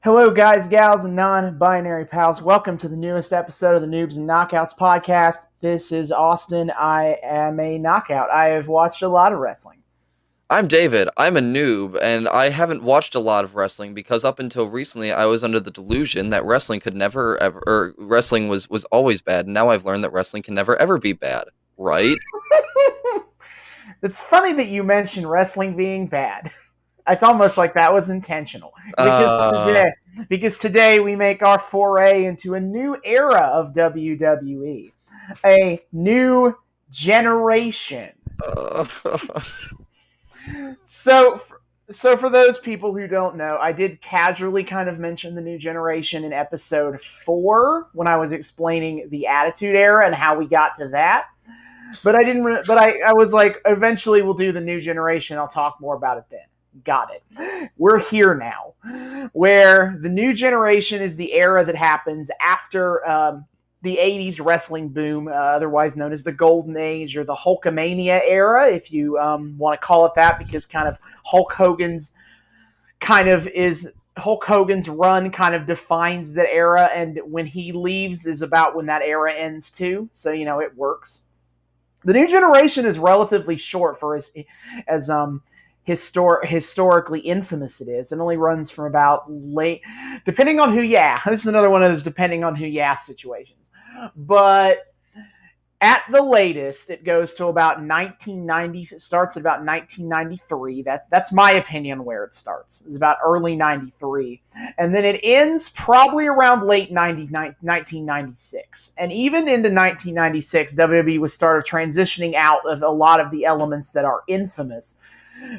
Hello, guys, gals, and non-binary pals. Welcome to the newest episode of the Noobs and Knockouts Podcast. This is Austin. I am a knockout. I have watched a lot of wrestling. I'm David. I'm a noob, and I haven't watched a lot of wrestling because up until recently I was under the delusion that wrestling could never ever, or wrestling was always bad. And now I've learned that wrestling can never ever be bad, right? It's funny that you mention wrestling being bad. It's almost like that was intentional. Uh, Because today we make our foray into a new era of WWE, a new generation. uh, So, so for those people who don't know, I did casually kind of mention the new generation in episode 4 when I was explaining the Attitude Era and how we got to that. But I didn't. I was like, eventually we'll do the new generation. I'll talk more about it then. Got it. We're here now, where the new generation is the era that happens after the '80s wrestling boom, otherwise known as the Golden Age or the Hulkamania era, if you want to call it that, because kind of kind of is Hulk Hogan's run kind of defines that era, and when he leaves is about when that era ends too. So it works. The new generation is relatively short for as historically infamous it is. It only runs from about late, depending on who you ask. This is another one of those depending on who you ask situations. But at the latest, it goes to about 1990. It starts at about 1993. That's my opinion where it starts. It's about early 93. And then it ends probably around late 1996. And even into 1996, WWE was started transitioning out of a lot of the elements that are infamous.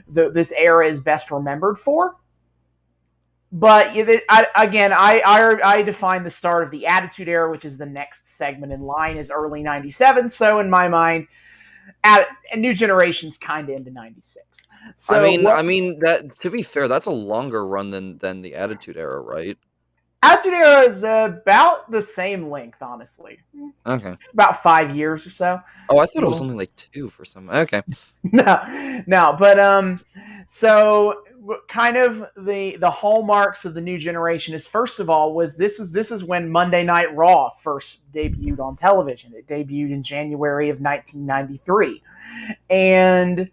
This era is best remembered for. But I define the start of the Attitude Era, which is the next segment in line, as early '97. So in my mind, a new generation's kind of into '96. I So mean, what I mean that to be fair, that's a longer run than the Attitude Era, right? Attitude Era is about the same length, honestly, Okay. about 5 years or so. Oh, I thought it was Well, only like two for some. Okay. no, but so kind of the hallmarks of the new generation is, first of all, was this is when Monday Night Raw first debuted on television. It debuted in January of 1993, and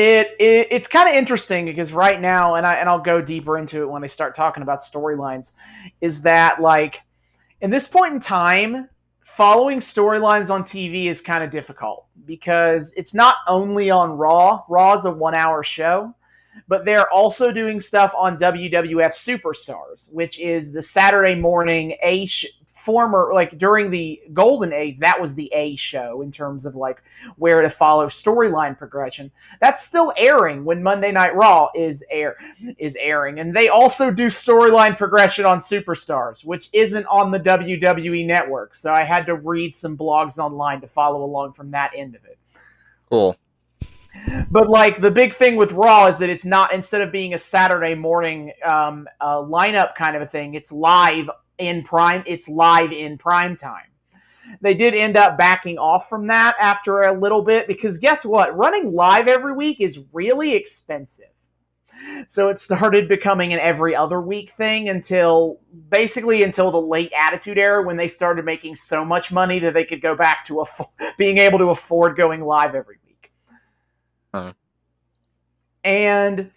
it's kind of interesting because right now, and I'll go deeper into it when I start talking about storylines, is that, like, in this point in time, following storylines on TV is kind of difficult because it's not only on Raw. Raw is a 1 hour show, but they're also doing stuff on WWF Superstars, which is the Saturday morning former, like, during the Golden Age, that was the A show in terms of, like, where to follow storyline progression. That's still airing when Monday Night Raw is airing, and they also do storyline progression on Superstars, which isn't on the WWE network. So I had to read some blogs online to follow along from that end of it. Cool. But, like, the big thing with Raw is that it's not, instead of being a Saturday morning lineup kind of a thing, it's live in prime. It's live in prime time. They did end up backing off from that after a little bit because guess what? Running live every week is really expensive. So it started becoming an every other week thing until the late Attitude Era, when they started making so much money that they could go back to being able to afford going live every week. Uh, And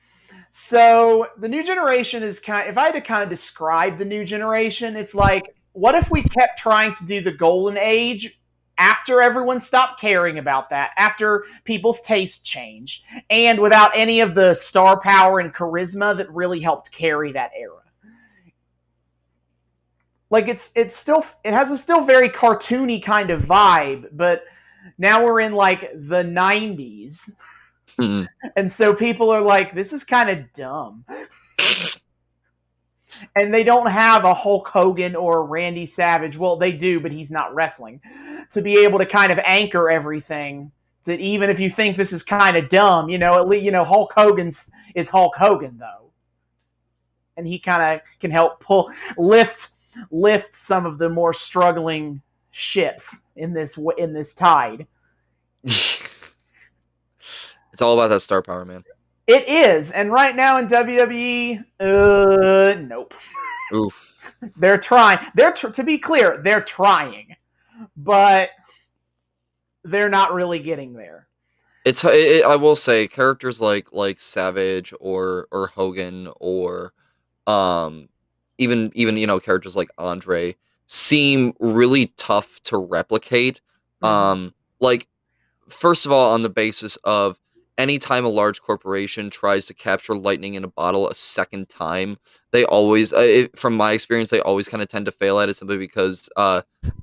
so the new generation is if I had to kind of describe the new generation, it's like, what if we kept trying to do the Golden Age after everyone stopped caring about that, after people's tastes changed, and without any of the star power and charisma that really helped carry that era? Like, it has a still very cartoony kind of vibe, but now we're in, like, the '90s. hmm. And so people are like, this is kind of dumb. And they don't have a Hulk Hogan or a Randy Savage. Well, they do, but he's not wrestling. To be able to kind of anchor everything. That even if you think this is kind of dumb, at least, Hulk Hogan's is Hulk Hogan, though. And he kind of can help lift some of the more struggling ships in this tide. It's all about that star power, man. It is, and right now in WWE, nope. Oof. They're trying. To be clear, they're trying, but they're not really getting there. I will say characters like Savage or Hogan or um even characters like Andre seem really tough to replicate. Mm-hmm. Like first of all, on the basis of anytime a large corporation tries to capture lightning in a bottle a second time, they always, from my experience, they always kind of tend to fail at it simply because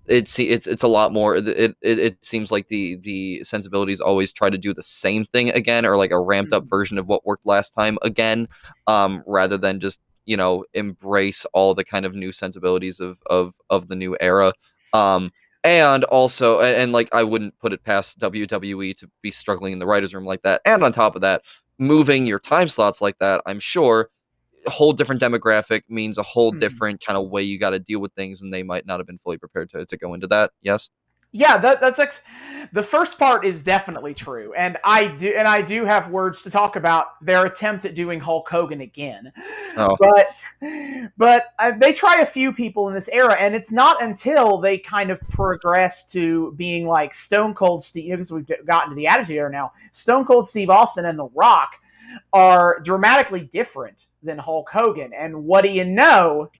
it's a lot more. It seems like the sensibilities always try to do the same thing again, or like a ramped up version of what worked last time again, rather than just embrace all the kind of new sensibilities of the new era. And also, and like I wouldn't put it past WWE to be struggling in the writers' room like that. And on top of that, moving your time slots like that, I'm sure a whole different demographic means a whole Mm-hmm. different kind of way you got to deal with things, and they might not have been fully prepared to go into that. Yes. Yeah, that's the first part is definitely true, and I do have words to talk about their attempt at doing Hulk Hogan again, Oh. but they try a few people in this era, and it's not until they kind of progress to being like Stone Cold Steve, because we've gotten to the Attitude Era now. Stone Cold Steve Austin and The Rock are dramatically different than Hulk Hogan, and what do you know?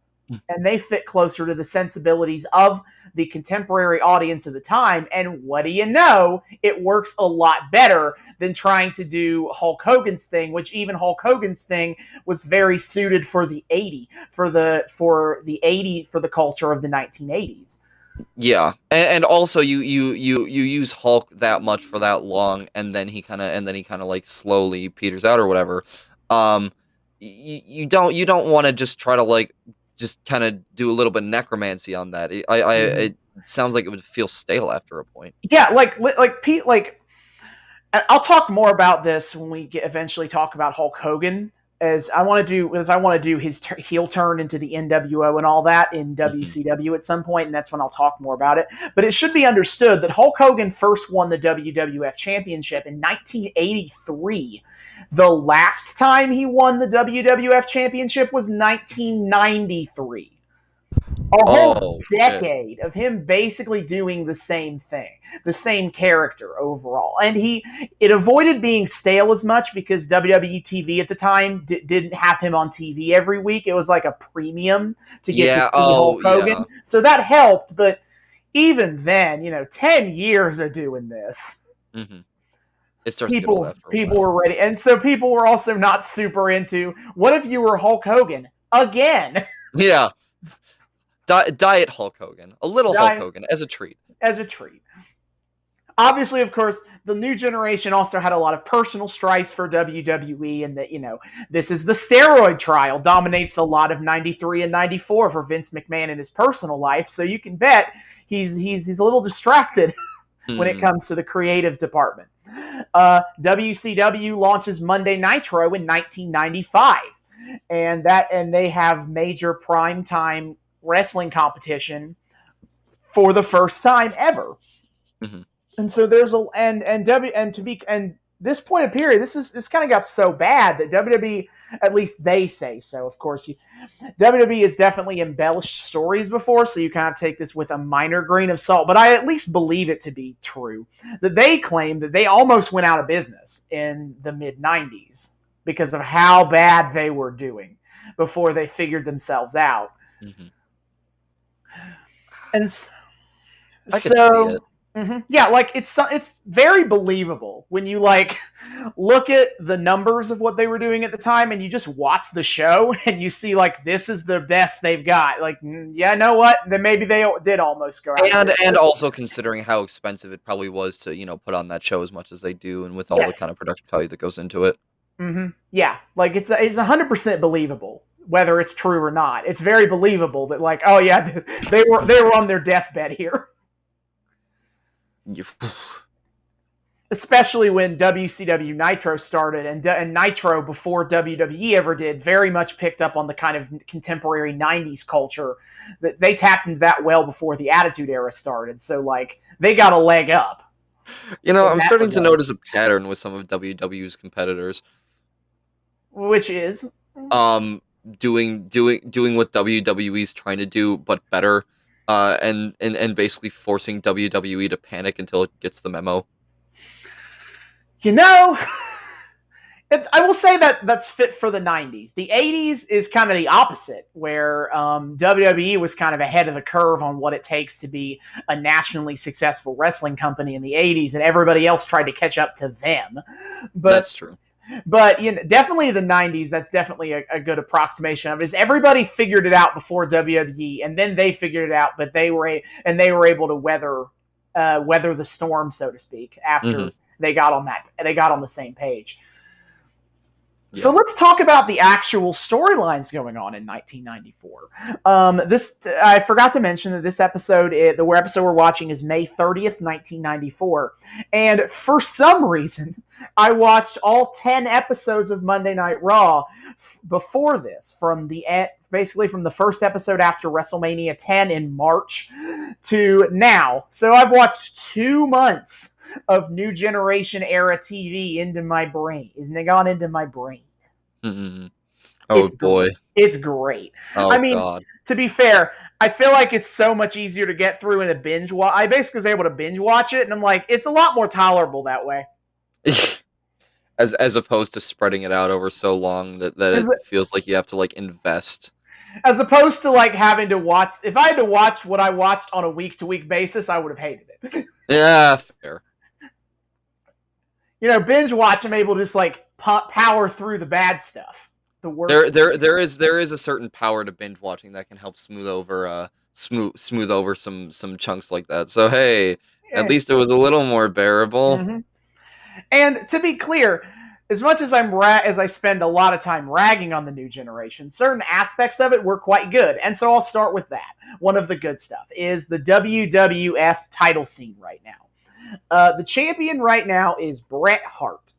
And they fit closer to the sensibilities of the contemporary audience of the time. And what do you know? It works a lot better than trying to do Hulk Hogan's thing, which even Hulk Hogan's thing was very suited for the 80 for the culture of the 1980s. Yeah, and also you use Hulk that much for that long, and then he kind of like slowly peters out or whatever. You don't want to just try to like just kind of do a little bit of necromancy on that. Mm-hmm. It sounds like it would feel stale after a point. Yeah, like Pete, like I'll talk more about this when we eventually talk about Hulk Hogan, as I want to do his heel turn into the NWO and all that in Hmm. WCW at some point, and that's when I'll talk more about it. But it should be understood that Hulk Hogan first won the WWF Championship in 1983. The last time he won the WWF Championship was 1993. A whole Oh shit! decade of him basically doing the same thing, the same character overall. And it avoided being stale as much because WWE TV at the time didn't have him on TV every week. It was like a premium to get to Yeah. see Oh Hulk yeah. Hogan. So that helped, but even then, 10 years of doing this, Hmm. It starts to get old people after a people while. were ready. And so people were also not super into, what if you were Hulk Hogan again? Yeah. Diet Hulk Hogan, a little Hulk Die Hogan as a treat. as a treat. Obviously, of course, the new generation also had a lot of personal strifes for WWE, and that, this is the steroid trial, dominates a lot of 93 and 94 for Vince McMahon in his personal life. So you can bet he's a little distracted when it Hmm. comes to the creative department. WCW launches Monday Nitro in 1995, and they have major primetime wrestling competition for the first time ever. Hmm. And so there's a and W and to be and this point of period, this kind of got so bad that WWE, at least they say so. Of course, WWE has definitely embellished stories before, so you kind of take this with a minor grain of salt. But I at least believe it to be true that they claim that they almost went out of business in the mid '90s because of how bad they were doing before they figured themselves out. Hmm. And I could see so it. yeah, like it's very believable when you like look at the numbers of what they were doing at the time, and you just watch the show and you see like this is the best they've got. Like, yeah, know what? Then maybe they did almost go out of And business. also considering how expensive it probably was to, put on that show as much as they do, and with all the Yes. kind of production value that goes into it. Yeah, like it's 100% believable whether it's true or not. It's very believable that like, oh yeah, they were on their deathbed here. You- Especially when WCW Nitro started, and Nitro before WWE ever did very much picked up on the kind of contemporary 90s culture that they tapped into that well before the Attitude Era started. So like they got a leg up in I'm that starting to regard. notice a pattern with some of WW's competitors. which is doing what WWE's trying to do, but better, and basically forcing WWE to panic until it gets the memo. You know, I will say that that's fit for the 90s. The 80s is kind of the opposite, where WWE was kind of ahead of the curve on what it takes to be a nationally successful wrestling company in the 80s, and everybody else tried to catch up to them. But that's true. But definitely the 90s, that's definitely a good approximation of it. Is everybody figured it out before WWE, and then they figured it out, but they were able to weather the storm, so to speak, after they got on the same page. Yeah. So let's talk about the actual storylines going on in 1994. I forgot to mention that this episode, the episode we're watching, is May 30th, 1994. And for some reason, I watched all 10 episodes of Monday Night Raw before this, basically from the first episode after WrestleMania 10 in March to now. So I've watched 2 months of New Generation era TV into my brain. Isn't it gone into my brain? Mm-hmm. Oh, boy. It's great. Oh, I mean, God. To be fair, I feel like it's so much easier to get through in a binge watch. I basically was able to binge watch it, and I'm like, it's a lot more tolerable that way. As opposed to spreading it out over so long that it feels like you have to, like, invest. As opposed to, like, having to watch... If I had to watch what I watched on a week-to-week basis, I would have hated it. Yeah, fair. Binge watch, I'm able to just, like, power through the bad stuff. The worst. There is a certain power to binge watching that can help smooth over some chunks like that. So hey, at least it was a little more bearable. Mm-hmm. And to be clear, as much as I spend a lot of time ragging on the New Generation, certain aspects of it were quite good. And so I'll start with that. One of the good stuff is the WWF title scene right now. The champion right now is Bret Hart.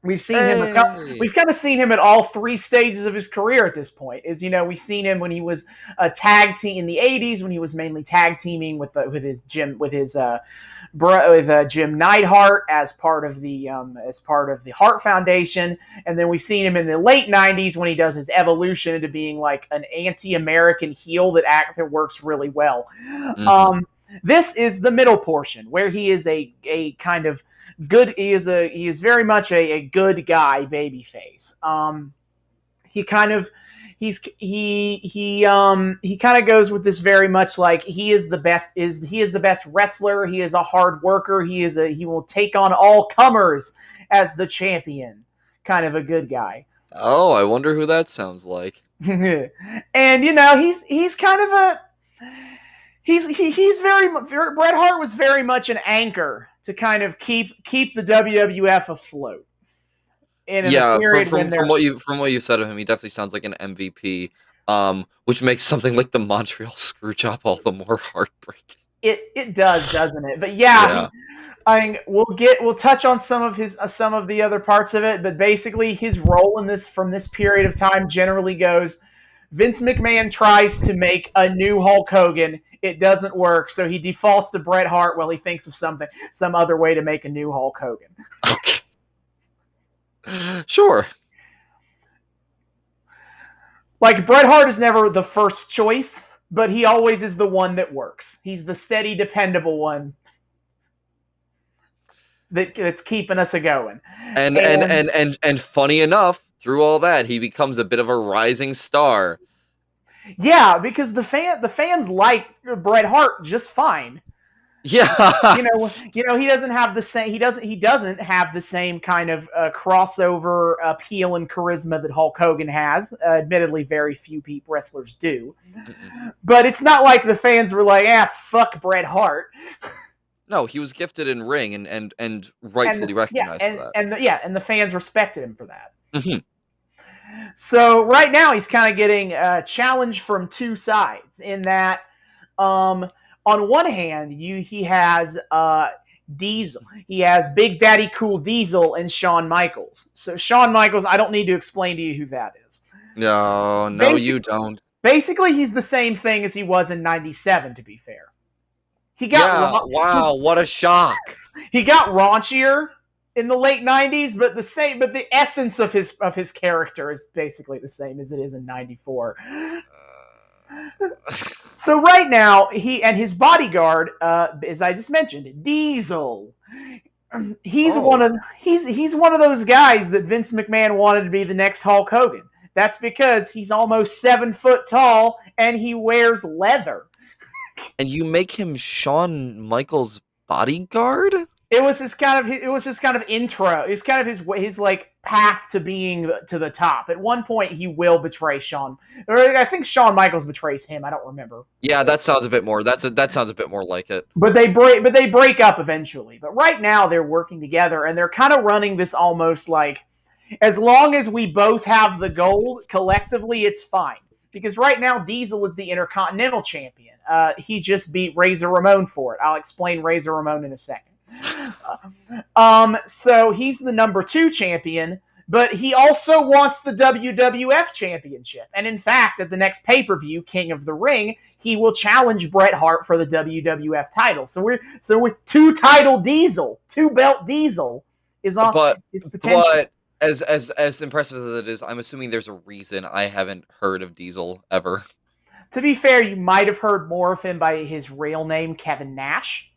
We've seen him. We've kind of seen him at all 3 stages of his career at this point. We've seen him when he was a tag team in the '80s, when he was mainly tag teaming with Jim Neidhart as part of the Hart Foundation, and then we've seen him in the late '90s when he does his evolution into being like an anti-American heel that works really well. Mm-hmm. This is the middle portion where he is a kind of good. He is very much a good guy babyface. He kind of goes with this very much like he is the best wrestler. He is a hard worker. He will take on all comers as the champion. Kind of a good guy. Oh, I wonder who that sounds like. And he's kind of a. He's Bret Hart was very much an anchor to kind of keep the WWF afloat. From what you said of him, he definitely sounds like an MVP, which makes something like the Montreal Screwjob all the more heartbreaking. It does, doesn't it? But yeah. We'll touch on some of the other parts of it, but basically his role from this period of time generally goes: Vince McMahon tries to make a new Hulk Hogan. It doesn't work, so he defaults to Bret Hart while he thinks of some other way to make a new Hulk Hogan. Okay. Sure. Like, Bret Hart is never the first choice, but he always is the one that works. He's the steady, dependable one that's keeping us a-going. And funny enough, through all that, he becomes a bit of a rising star. Yeah, because the fans like Bret Hart just fine. Yeah. He doesn't have the same kind of crossover appeal and charisma that Hulk Hogan has. Admittedly, very few wrestlers do. Mm-mm. But it's not like the fans were like, fuck Bret Hart. No, he was gifted in ring and rightfully recognized for that. And the fans respected him for that. Mm-hmm. So right now he's kind of getting challenged from 2 sides in that, on one hand, he has Diesel. He has Big Daddy Cool Diesel and Shawn Michaels. So Shawn Michaels, I don't need to explain to you who that is. No, you don't. Basically, he's the same thing as he was in '97, to be fair. Wow, what a shock. He got raunchier, in the late '90s, but the essence of his character is basically the same as it is in '94. So right now, he and his bodyguard, as I just mentioned, Diesel. He's Oh. he's one of those guys that Vince McMahon wanted to be the next Hulk Hogan. That's because he's almost 7 foot tall and he wears leather. And you make him Shawn Michaels' bodyguard? It was his kind of intro. It's kind of his like path to being to the top. At one point, he will betray Shawn. Or I think Shawn Michaels betrays him. I don't remember. Yeah, that sounds a bit more. That sounds a bit more like it. But they break up eventually. But right now, they're working together and they're kind of running this almost like, as long as we both have the gold collectively, it's fine. Because right now, Diesel is the Intercontinental Champion. He just beat Razor Ramon for it. I'll explain Razor Ramon in a second. So he's the number 2 champion, but he also wants the WWF championship. And in fact, at the next pay-per-view, King of the Ring, he will challenge Bret Hart for the WWF title. So we're 2-title Diesel, 2-belt Diesel is on his potential. But as impressive as it is, I'm assuming there's a reason I haven't heard of Diesel ever. To be fair, you might have heard more of him by his real name, Kevin Nash.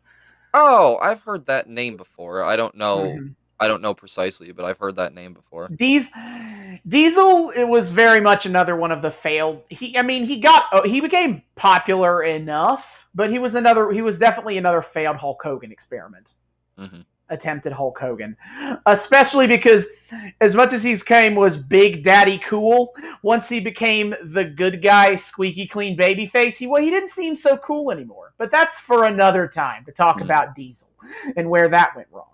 Oh, I've heard that name before. I don't know. Mm-hmm. I don't know precisely, but I've heard that name before. Diesel, it was very much another one of the failed. He became popular enough, but he was definitely another failed Hulk Hogan experiment. Mm-hmm. Attempted Hulk Hogan, especially because as much as he was Big Daddy Cool, once he became the good guy, squeaky clean babyface, he didn't seem so cool anymore. But that's for another time to talk about Diesel and where that went wrong.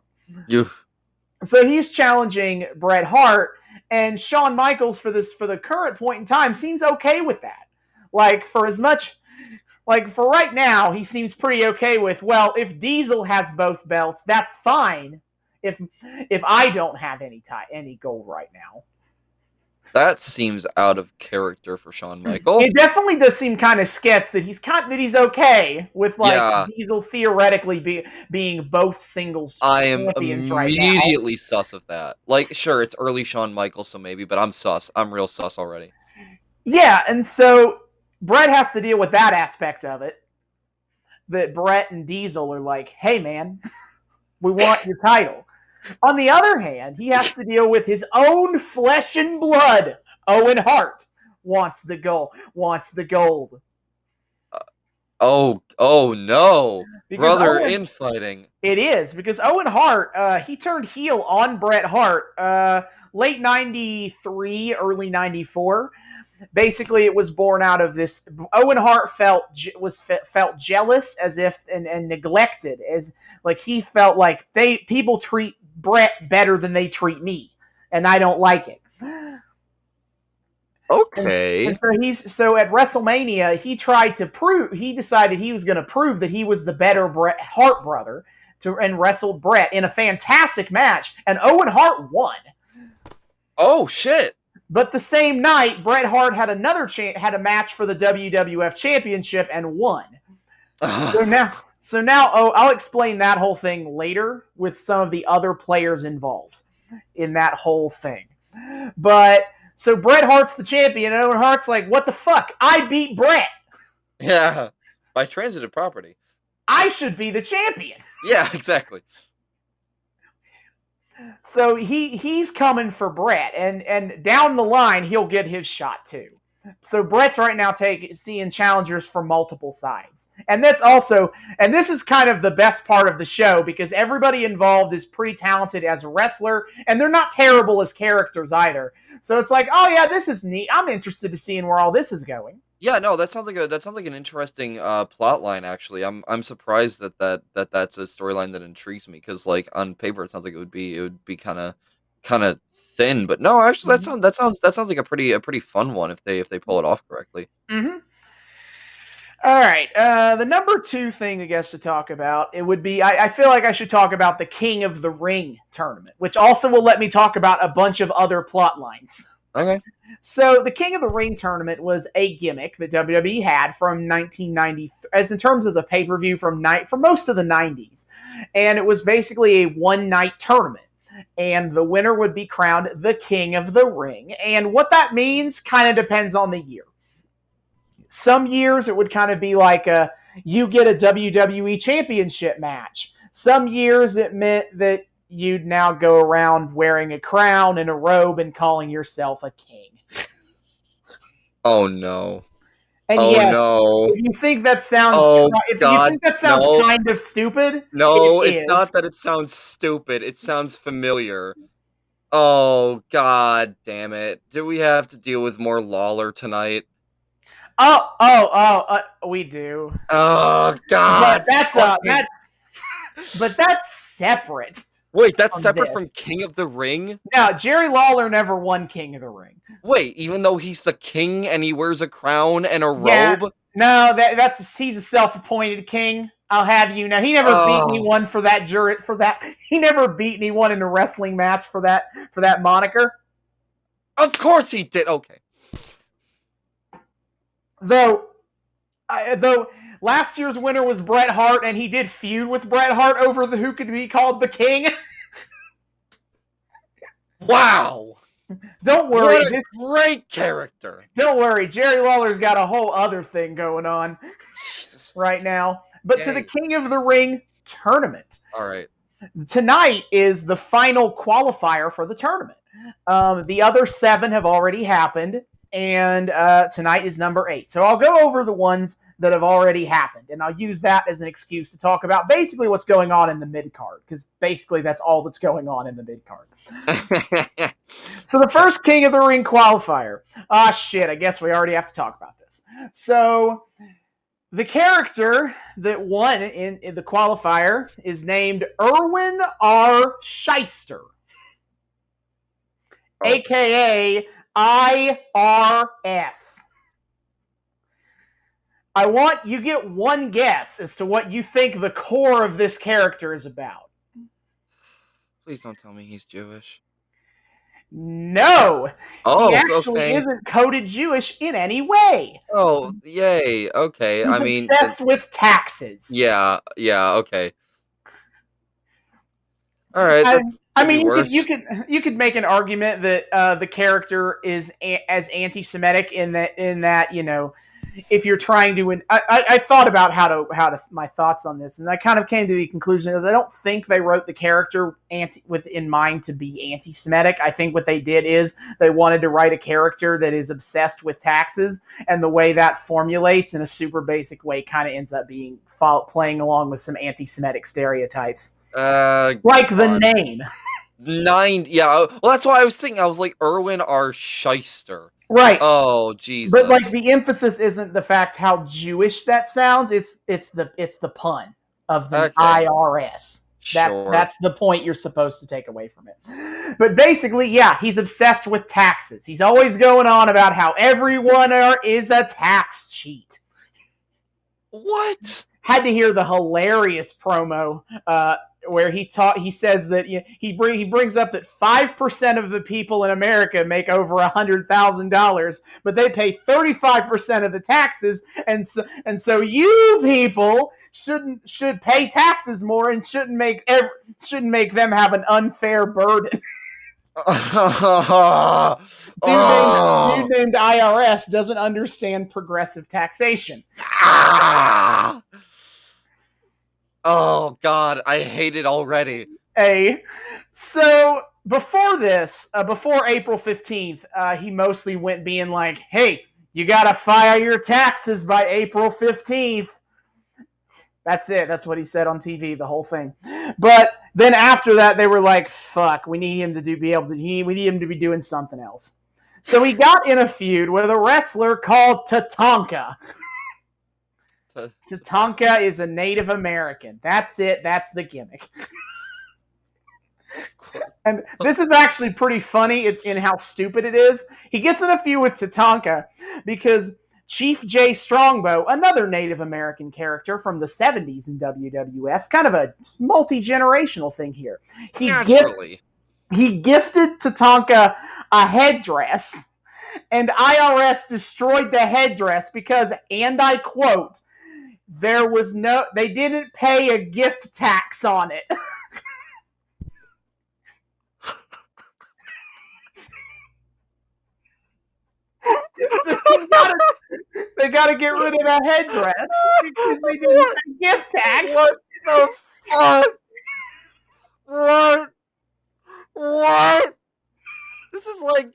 So he's challenging Bret Hart, and Shawn Michaels for the current point in time seems okay with that. For right now, he seems pretty okay with, well, if Diesel has both belts, that's fine. If I don't have any gold right now. That seems out of character for Shawn Michaels. It definitely does seem kind of sketch that he's okay with Diesel theoretically being both singles champions right now. I am immediately sus of that. Like, sure, it's early Shawn Michaels, so maybe, but I'm sus. I'm real sus already. Yeah, and so Bret has to deal with that aspect of it. That Bret and Diesel are like, hey man, we want your title. On the other hand, he has to deal with his own flesh and blood. Owen Hart wants the gold. Oh no. Because brother infighting. It is, because Owen Hart, he turned heel on Bret Hart late 93, early 94. Basically, it was born out of this. Owen Hart felt jealous, as if and neglected, as like he felt like people treat Bret better than they treat me, and I don't like it. Okay. And so at WrestleMania, he decided he was going to prove that he was the better Bret Hart brother, and wrestled Bret in a fantastic match, and Owen Hart won. Oh shit. But the same night, Bret Hart had had a match for the WWF Championship and won. So now, I'll explain that whole thing later with some of the other players involved in that whole thing. But so Bret Hart's the champion, and Owen Hart's like, "What the fuck? I beat Bret." Yeah, by transitive property. I should be the champion. Yeah, exactly. So he's coming for Bret, and down the line he'll get his shot too. So Bret's right now seeing challengers from multiple sides, and this is kind of the best part of the show, because everybody involved is pretty talented as a wrestler, and they're not terrible as characters either. So it's like, oh yeah, this is neat. I'm interested to seeing where all this is going. Yeah, no, that sounds like an interesting plot line. Actually, I'm surprised that's a storyline that intrigues me, because like on paper it sounds like it would be kind of thin, but no, actually that sounds like a pretty fun one if they pull it off correctly. Mm-hmm. All right, the number 2 thing I guess to talk about, it would be I feel like I should talk about the King of the Ring tournament, which also will let me talk about a bunch of other plot lines. Okay. So the King of the Ring tournament was a gimmick that WWE had from 1990, as in terms of a pay-per-view for most of the 90s. And it was basically a one-night tournament. and the winner would be crowned the King of the Ring. And what that means kind of depends on the year. Some years it would kind of be like you get a WWE Championship match. Some years it meant that you'd now go around wearing a crown and a robe and calling yourself a king. Oh no. And oh yes, no. if you think that sounds God, no. kind of stupid, No, it it's is. not that it sounds stupid. It sounds familiar. Oh, god damn it. Do we have to deal with more Lawler tonight? We do. Oh, god. But that's separate. Wait, that's separate from King of the Ring? No, Jerry Lawler never won King of the Ring. Wait, even though he's the king and he wears a crown and a robe? No, he's a self-appointed king. I'll have you know. He never beat anyone for that he never beat anyone in a wrestling match for that moniker. Of course he did. Okay. Though last year's winner was Bret Hart, and he did feud with Bret Hart over who could be called the king. Wow. Don't worry. What a great character. Don't worry. Jerry Lawler's got a whole other thing going on right now. But to the King of the Ring tournament. All right. Tonight is the final qualifier for the tournament. The other 7 have already happened, and tonight is number 8. So I'll go over the ones that have already happened, and I'll use that as an excuse to talk about basically what's going on in the mid-card, because basically that's all that's going on in the mid-card. So the first King of the Ring qualifier. Shit, I guess we already have to talk about this. So the character that won in the qualifier is named Erwin R. Shyster, a.k.a. IRS. I want you get one guess as to what you think the core of this character is about. Please don't tell me he's Jewish. No! He actually isn't coded Jewish in any way. Oh, yay. Okay. He's obsessed with taxes. Yeah, okay. All right. You could make an argument that the character is as anti-Semitic in that you know, if you're trying to, I thought about how to my thoughts on this, and I kind of came to the conclusion is I don't think they wrote the character in mind to be anti-Semitic. I think what they did is they wanted to write a character that is obsessed with taxes, and the way that formulates in a super basic way kind of ends up being playing along with some anti-Semitic stereotypes. Like the name. 9, yeah. Well, that's why I was thinking. I was like, Erwin R. Shyster. Right. Oh, Jesus. But like the emphasis isn't the fact how Jewish that sounds. It's the pun of the IRS. Sure. That's the point you're supposed to take away from it. But basically, yeah, he's obsessed with taxes. He's always going on about how everyone is a tax cheat. What? Had to hear the hilarious promo where he says that he brings up that 5% of the people in America make over $100,000, but they pay 35% of the taxes, and so you people should pay taxes more and shouldn't make them have an unfair burden. Dude named IRS doesn't understand progressive taxation. Oh, God, I hate it already. So before this, before April 15th, he mostly went being like, hey, you got to file your taxes by April 15th. That's it. That's what he said on TV, the whole thing. But then after that, they were like, fuck, we need him to we need him to be doing something else. So he got in a feud with a wrestler called Tatanka. Tatanka is a Native American. That's it. That's the gimmick. And this is actually pretty funny in how stupid it is. He gets in a feud with Tatanka because Chief Jay Strongbow, another Native American character from the 70s in WWF, kind of a multi-generational thing here. He gifted Tatanka a headdress, and IRS destroyed the headdress because, and I quote, they didn't pay a gift tax on it. They got to get rid of that headdress because they didn't pay gift tax. What the fuck? What? This is like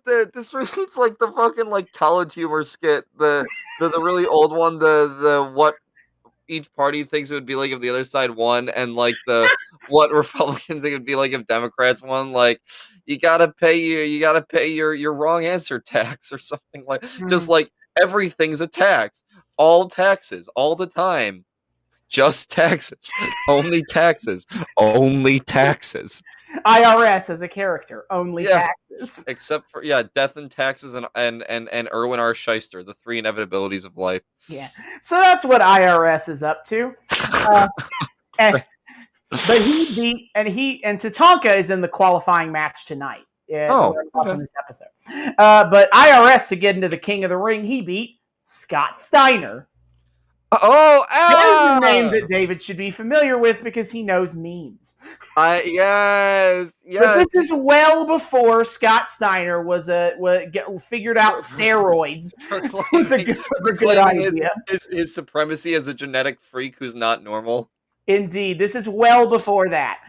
the fucking like college humor skit, the really old one, the what each party thinks it would be like if the other side won, and like the what Republicans think it would be like if Democrats won. Like you gotta pay your wrong answer tax or something like. Just like everything's a tax, all taxes, all the time, just taxes, only taxes, only taxes. IRS as a character, only taxes. Except for death and taxes and Erwin R. Shyster, the three inevitabilities of life. Yeah, so that's what IRS is up to. But he beat and Tatanka is in the qualifying match tonight. Watching this episode. But IRS, to get into the King of the Ring, he beat Scott Steiner. That's a name that David should be familiar with because he knows memes. Yes. But this is well before Scott Steiner figured out steroids. was a good idea. His supremacy as a genetic freak who's not normal. Indeed, this is well before that.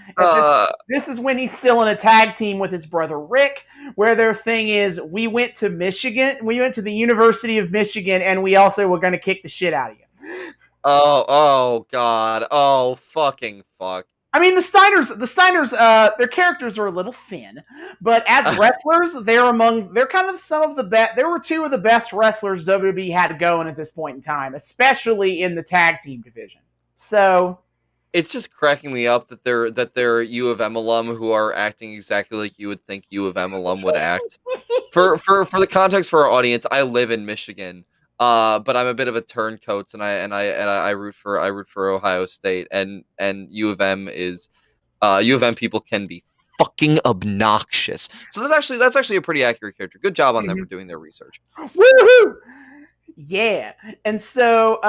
This is when he's still in a tag team with his brother Rick, where their thing is, we went to Michigan, we went to the University of Michigan, and we also were going to kick the shit out of you. Oh God. Oh, fucking fuck. I mean, the Steiners, their characters are a little thin, but as wrestlers, they're kind of some of the best. They were two of the best wrestlers WWE had going at this point in time, especially in the tag team division. So it's just cracking me up that they're U of M alum who are acting exactly like you would think U of M alum would act. For the context for our audience, I live in Michigan. But I'm a bit of a turncoat, and I root for Ohio State, and U of M is U of M people can be fucking obnoxious. So that's actually a pretty accurate character. Good job on them for doing their research. Woohoo! Yeah, and so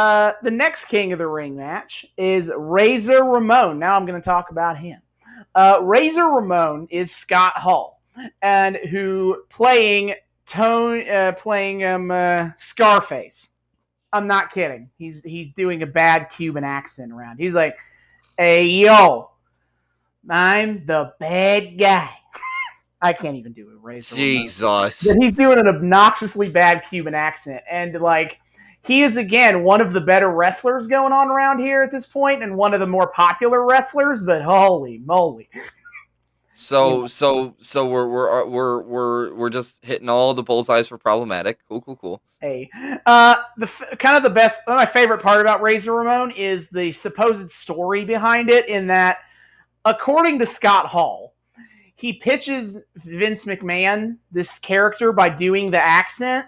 the next King of the Ring match is Razor Ramon. Now I'm going to talk about him. Razor Ramon is Scott Hall, and who playing Scarface. I'm not kidding. He's doing a bad Cuban accent around. He's like, "Hey yo, I'm the bad guy." I can't even do it. Razor Jesus. But he's doing an obnoxiously bad Cuban accent, and like he is again one of the better wrestlers going on around here at this point, and one of the more popular wrestlers. But holy moly. So we're just hitting all the bullseyes for problematic. Cool. Hey, the best, one of my favorite part about Razor Ramon is the supposed story behind it. In that, according to Scott Hall, he pitches Vince McMahon this character by doing the accent.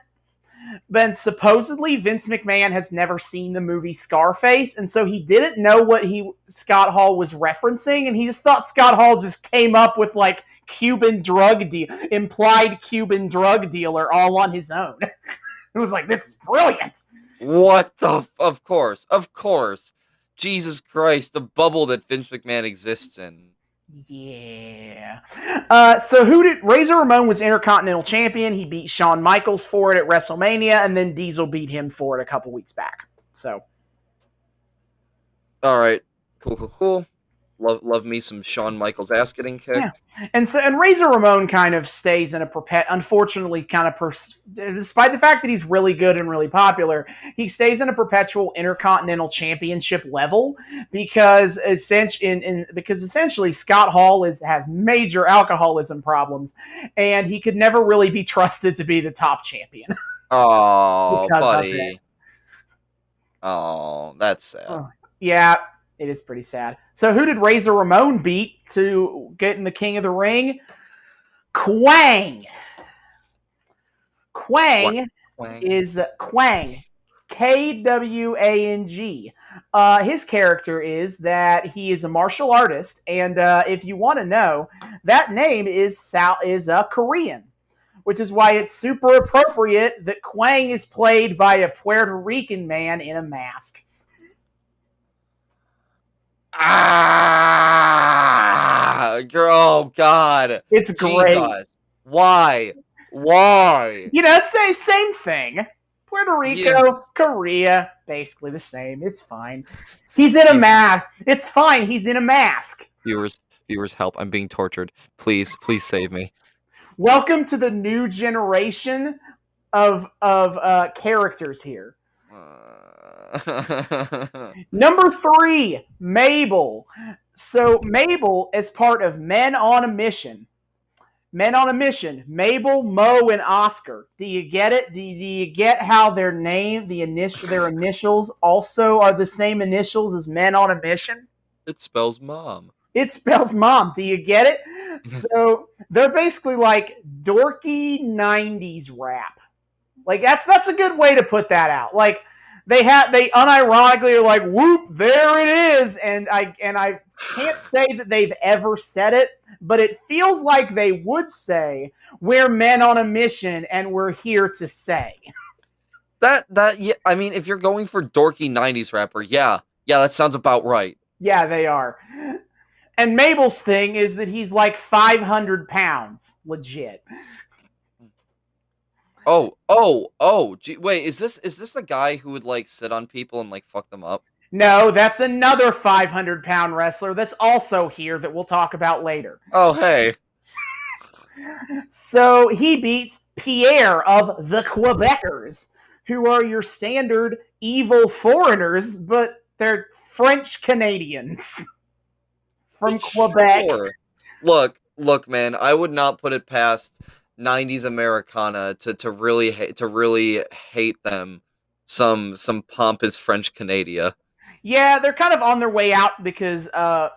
But supposedly Vince McMahon has never seen the movie Scarface, and so he didn't know what Scott Hall was referencing, and he just thought Scott Hall just came up with like implied Cuban drug dealer all on his own. It was like, this is brilliant. What the? Of course. Jesus Christ, the bubble that Vince McMahon exists in. Yeah. So Razor Ramon was Intercontinental Champion. He beat Shawn Michaels for it at WrestleMania, and then Diesel beat him for it a couple weeks back. So. All right. Cool. Love me some Shawn Michaels ass getting kicked. Yeah. And Razor Ramon kind of stays in unfortunately, despite the fact that he's really good and really popular, he stays in a perpetual Intercontinental Championship level because essentially Scott Hall has major alcoholism problems, and he could never really be trusted to be the top champion. Oh, buddy. Oh, that's sad. Yeah. It is pretty sad. So who did Razor Ramon beat to get in the King of the Ring? Kwang. Kwang is Kwang. Kwang. His character is that he is a martial artist, and if you want to know, that name is Korean, which is why it's super appropriate that Kwang is played by a Puerto Rican man in a mask. Oh God, it's great. Jesus. Why? You know, same thing. Puerto Rico, Yeah. Korea, basically the same. It's fine. He's in a mask. It's fine. He's in a mask. Viewers, help! I'm being tortured. Please save me. Welcome to the new generation of characters here. Number 3, Mabel. So Mabel is part of Men on a Mission. Men on a Mission. Mabel, Mo, and Oscar. Do you get it? Do you get how their name, their initials also are the same initials as Men on a Mission? It spells mom. It spells mom. Do you get it? So they're basically like dorky 90s rap. Like that's a good way to put that out. Like they unironically are like, whoop, there it is. And I can't say that they've ever said it, but it feels like they would say, we're men on a mission and we're here to say. That yeah, I mean, if you're going for dorky 90s rapper, yeah, that sounds about right. Yeah, they are. And Mabel's thing is that he's like 500 pounds, legit. Gee, wait, is this the guy who would like sit on people and like fuck them up? No, that's another 500-pound wrestler that's also here that we'll talk about later. Oh, hey. So he beats Pierre of the Quebecers, who are your standard evil foreigners, but they're French Canadians from Quebec. Sure. Look, man, I would not put it past 90s Americana to really hate them some pompous French Canada. Yeah, they're kind of on their way out because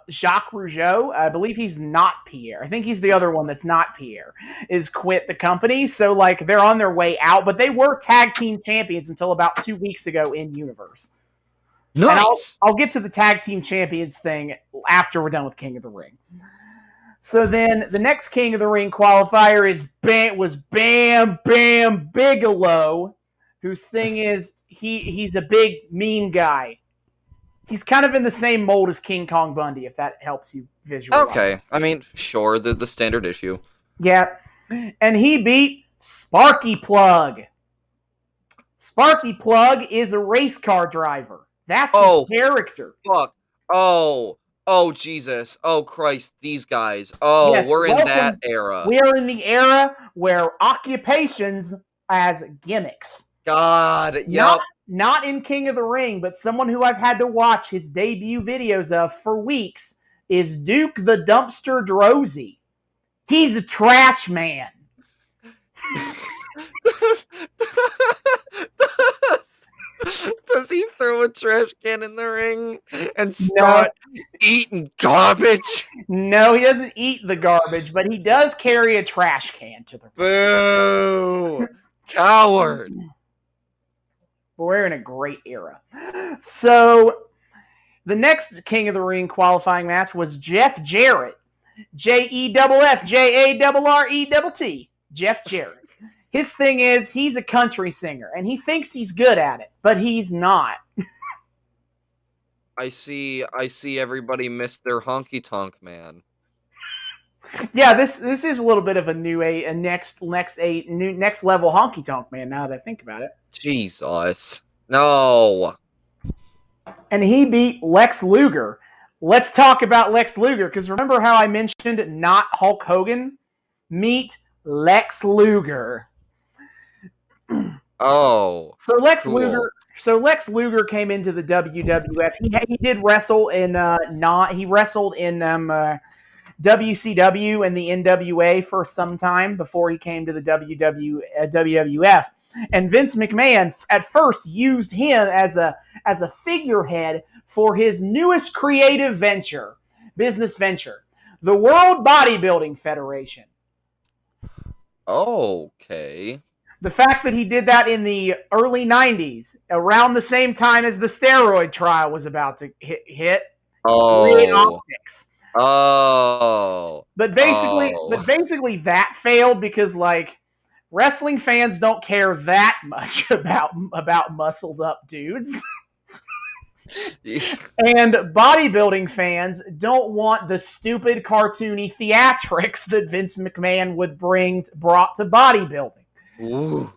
Jacques Rougeau, I believe he's not Pierre. I think he's the other one that's not Pierre, is quit the company. So, like, they're on their way out, but they were tag team champions until about 2 weeks ago in Universe. Nice! And I'll get to the tag team champions thing after we're done with King of the Ring. So then the next King of the Ring qualifier was Bam Bam Bigelow, whose thing is he's a big, mean guy. He's kind of in the same mold as King Kong Bundy, if that helps you visualize. Okay, I mean, sure, the standard issue. Yeah, and he beat Sparky Plug. Sparky Plug is a race car driver. That's his character. Fuck. Oh, Jesus. Oh, Christ, these guys. Oh, yes, we're in that era. We are in the era where occupations as gimmicks. God, yep. Not in King of the Ring, but someone who I've had to watch his debut videos of for weeks is Duke the Dumpster Drozy. He's a trash man. Does he throw a trash can in the ring and start eating garbage? No, he doesn't eat the garbage, but he does carry a trash can to the ring. Boo! Coward! But we're in a great era. So, the next King of the Ring qualifying match was Jeff Jarrett. JEFF-JARRETT. Jeff Jarrett. His thing is, he's a country singer, and he thinks he's good at it, but he's not. I see everybody missed their honky-tonk man. Yeah, this is a little bit of a next level honky-tonk man, now that I think about it. Jesus. No. And he beat Lex Luger. Let's talk about Lex Luger, because remember how I mentioned not Hulk Hogan? Meet Lex Luger. Oh. So Lex Luger came into the WWF. He did wrestle in WCW and the NWA for some time before he came to the WWF. And Vince McMahon at first used him as a figurehead for his newest creative business venture, the World Bodybuilding Federation. Okay. The fact that he did that in the early 90s, around the same time as the steroid trial was about to hit. Oh. Optics. Oh. But basically that failed because, like, wrestling fans don't care that much about muscled up dudes. And bodybuilding fans don't want the stupid cartoony theatrics that Vince McMahon brought to bodybuilding. Ooh.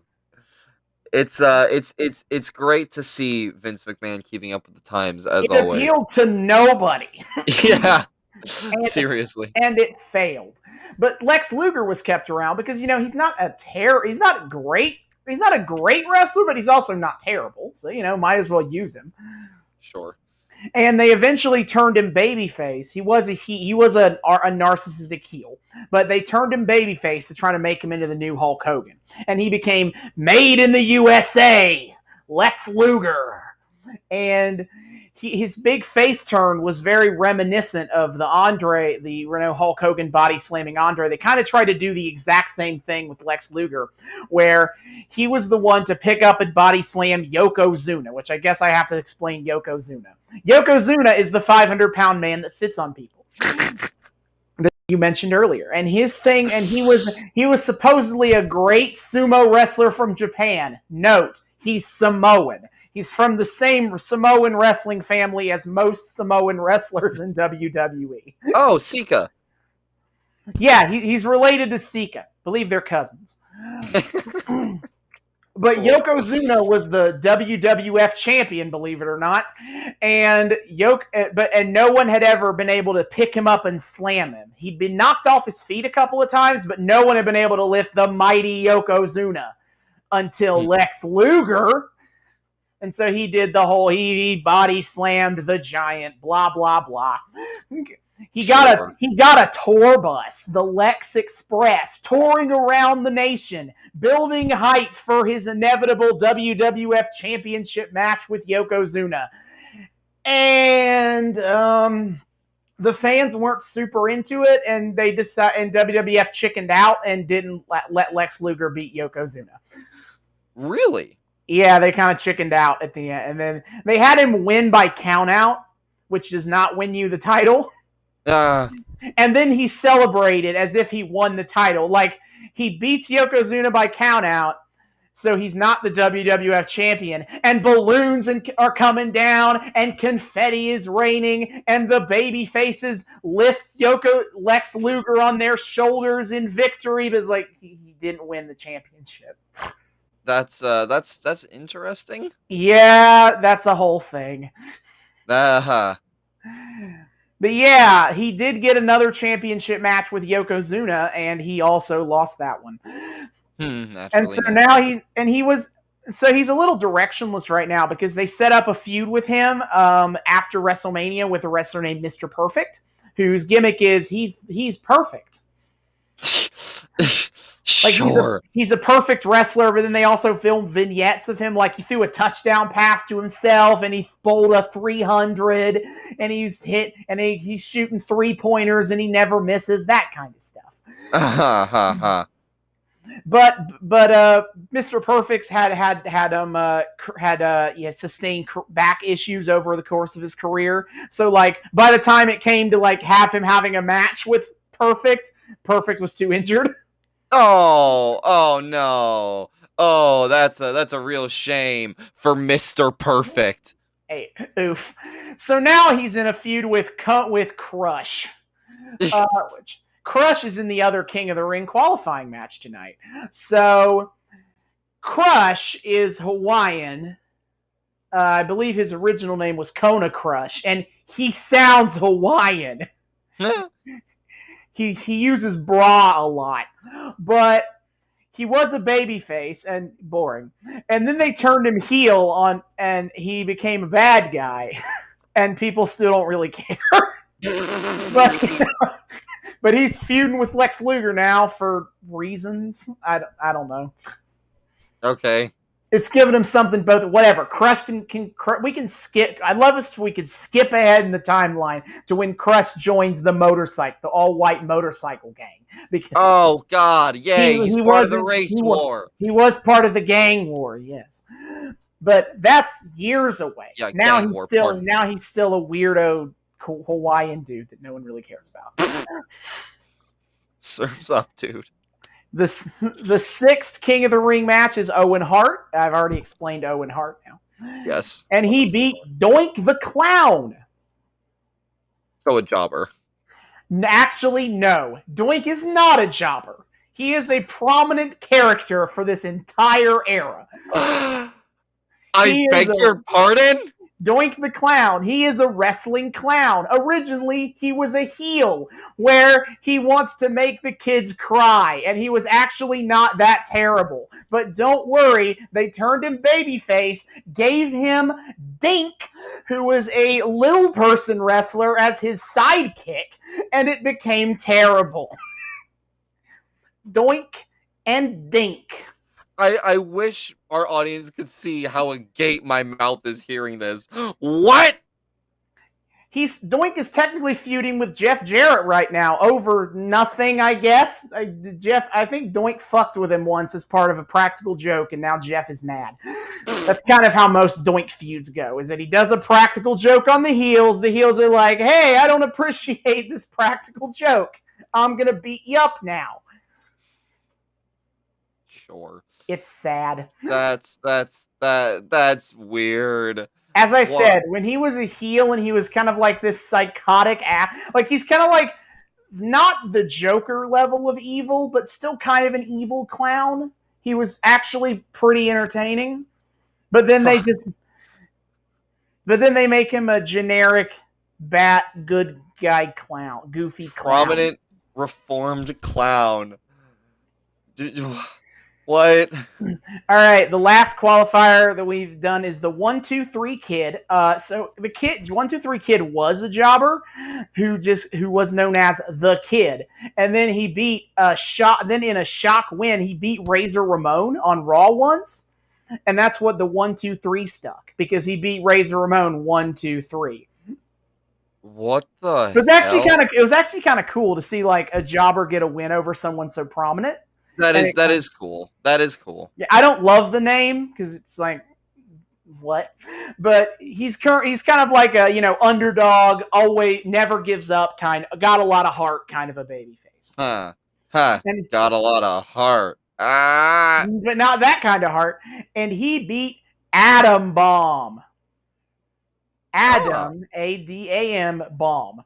It's great to see Vince McMahon keeping up with the times as It always. appealed to nobody. Yeah, and, seriously. and it failed. But Lex Luger was kept around because he's not he's not great. He's not a great wrestler, but he's also not terrible. So might as well use him. Sure. And they eventually turned him babyface. He was a narcissistic heel, but they turned him babyface to try to make him into the new Hulk Hogan, and he became Made in the USA, Lex Luger, and his big face turn was very reminiscent of the Hulk Hogan body slamming Andre. They kind of tried to do the exact same thing with Lex Luger, where he was the one to pick up and body slam Yokozuna, which I guess I have to explain Yokozuna. Yokozuna is the 500-pound man that sits on people that you mentioned earlier. And he was supposedly a great sumo wrestler from Japan. Note, he's Samoan. He's from the same Samoan wrestling family as most Samoan wrestlers in WWE. Oh, Sika. Yeah, he's related to Sika. Believe they're cousins. But cool. Yokozuna was the WWF champion, believe it or not, and no one had ever been able to pick him up and slam him. He'd been knocked off his feet a couple of times, but no one had been able to lift the mighty Yokozuna until Lex Luger. And so he did the whole, he body slammed the giant, blah, blah, blah. He got a tour bus, the Lex Express, touring around the nation, building hype for his inevitable WWF championship match with Yokozuna. And the fans weren't super into it, and WWF chickened out and didn't let Lex Luger beat Yokozuna. Really? Yeah, they kind of chickened out at the end. And then they had him win by countout, which does not win you the title. And then he celebrated as if he won the title. Like, he beats Yokozuna by countout, so he's not the WWF champion. And balloons are coming down, and confetti is raining, and the baby faces lift Lex Luger on their shoulders in victory. But it's like, he didn't win the championship. That's interesting. Yeah, that's a whole thing. But yeah, he did get another championship match with Yokozuna, and he also lost that one. And so now he's a little directionless right now because they set up a feud with him after WrestleMania with a wrestler named Mr. Perfect, whose gimmick is he's perfect. Like, sure. He's a perfect wrestler, but then they also filmed vignettes of him, like he threw a touchdown pass to himself, and he bowled a 300, and he's he's shooting 3-pointers, and he never misses, that kind of stuff. But Mr. Perfect had sustained back issues over the course of his career. So, like, by the time it came to like have him having a match with Perfect was too injured. Oh no. Oh, that's a real shame for Mr. Perfect. Hey, oof. So now he's in a feud with Crush. Which Crush is in the other King of the Ring qualifying match tonight. So Crush is Hawaiian. I believe his original name was Kona Crush, and he sounds Hawaiian. He uses bra a lot, but he was a babyface and boring. And then they turned him heel and he became a bad guy, and people still don't really care. But he's feuding with Lex Luger now for reasons I don't know. Okay. It's giving him something both. Whatever. Crush we can skip. I'd love us if we could skip ahead in the timeline to when Crush joins the all-white motorcycle gang. Because oh God! Yay! He's part of the race war. He was part of the gang war. Yes, but that's years away. Yeah, now he's still a weirdo Hawaiian dude that no one really cares about. Serves up, dude. The sixth King of the Ring match is Owen Hart. I've already explained Owen Hart now. Yes. And he beat Doink the Clown. So a jobber. Actually, no. Doink is not a jobber. He is a prominent character for this entire era. I beg your pardon? Doink the Clown. He is a wrestling clown. Originally, he was a heel where he wants to make the kids cry, and he was actually not that terrible. But don't worry, they turned him babyface, gave him Dink, who was a little person wrestler, as his sidekick, and it became terrible. Doink and Dink. I wish our audience could see how agape my mouth is hearing this. What? Doink is technically feuding with Jeff Jarrett right now over nothing, I guess. I think Doink fucked with him once as part of a practical joke, and now Jeff is mad. That's kind of how most Doink feuds go, is that he does a practical joke on the heels. The heels are like, hey, I don't appreciate this practical joke. I'm going to beat you up now. Sure. It's sad. That's weird. As I said, when he was a heel and he was kind of like this psychotic like he's kind of like not the Joker level of evil, but still kind of an evil clown. He was actually pretty entertaining. But then they make him a generic good guy clown, goofy clown. Prominent reformed clown. What? All right, the last qualifier that we've done is the 1-2-3 Kid. So the kid 1-2-3 Kid was a jobber who was known as the Kid, and then he beat Then in a shock win, he beat Razor Ramon on Raw once, and that's what the 1-2-3 stuck, because he beat Razor Ramon 1-2-3. What the? It was actually kind of cool to see like a jobber get a win over someone so prominent. That is cool. That is cool. Yeah, I don't love the name because it's like what, but he's kind of like a underdog, always never gives up, got a lot of heart, kind of a baby face. And got a lot of heart. But not that kind of heart. And he beat Adam Bomb. Adam, A-D-A-M, Bomb.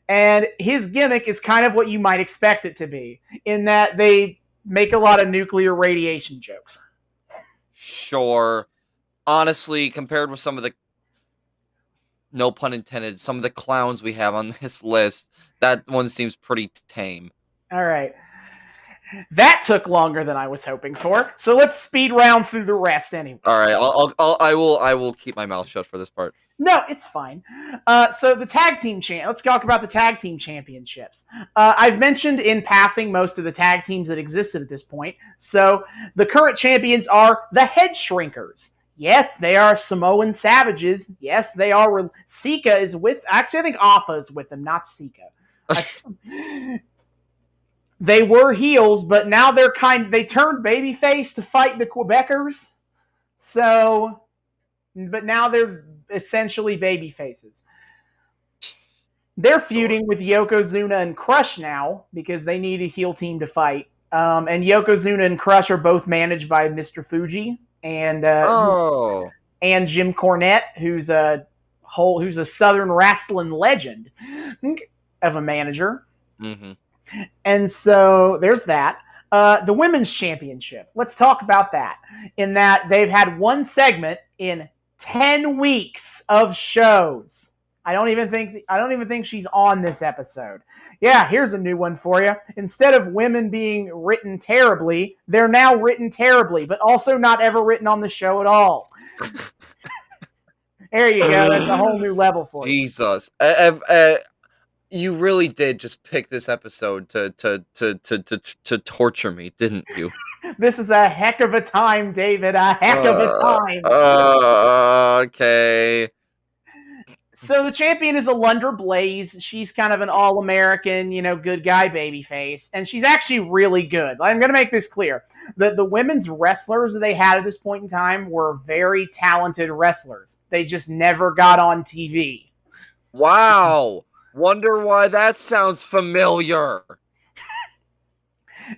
And his gimmick is kind of what you might expect it to be, in that they make a lot of nuclear radiation jokes. Sure. Honestly, compared with some of the, no pun intended, some of the clowns we have on this list, that one seems pretty tame. All right. That took longer than I was hoping for. So let's speed round through the rest anyway. All right. I will keep my mouth shut for this part. No, it's fine. So the tag team let's talk about the tag team championships. I've mentioned in passing most of the tag teams that existed at this point. So the current champions are the Head Shrinkers. Yes, they are Samoan Savages. Yes, they are. Sika is with. Actually, I think Alpha is with them, not Sika. They were heels, but now they turned babyface to fight the Quebecers. So, but now they're essentially baby faces. They're feuding with Yokozuna and Crush now because they need a heel team to fight. And Yokozuna and Crush are both managed by Mr. Fuji and Jim Cornette, who's a Southern wrestling legend of a manager. Mm-hmm. And so there's that. The Women's Championship. Let's talk about that. In that they've had one segment in 10 weeks of shows. I don't even think she's on this episode. Yeah, here's a new one for you. Instead of women being written terribly, they're now written terribly, but also not ever written on the show at all. There you go. That's a whole new level for you. Jesus. You really did just pick this episode to torture me, didn't you? This is a heck of a time, David. A heck of a time. Okay. So the champion is Alundra Blaze. She's kind of an all-American, good guy babyface. And she's actually really good. I'm going to make this clear. The women's wrestlers that they had at this point in time were very talented wrestlers. They just never got on TV. Wow. Wonder why that sounds familiar.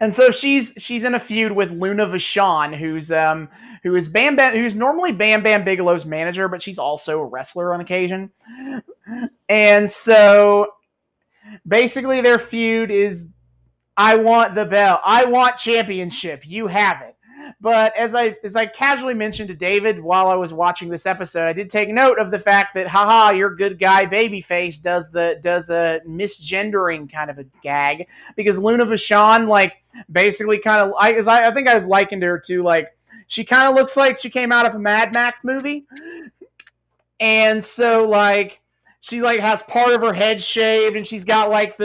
And so she's in a feud with Luna Vachon, who's who's normally Bam Bam Bigelow's manager, but she's also a wrestler on occasion. And so basically their feud is I want the belt. I want championship. You have it. But as I casually mentioned to David while I was watching this episode, I did take note of the fact that haha, your good guy babyface does a misgendering kind of a gag because Luna Vachon like basically kind of I think I've likened her to like she kind of looks like she came out of a Mad Max movie, and so like she like has part of her head shaved and she's got like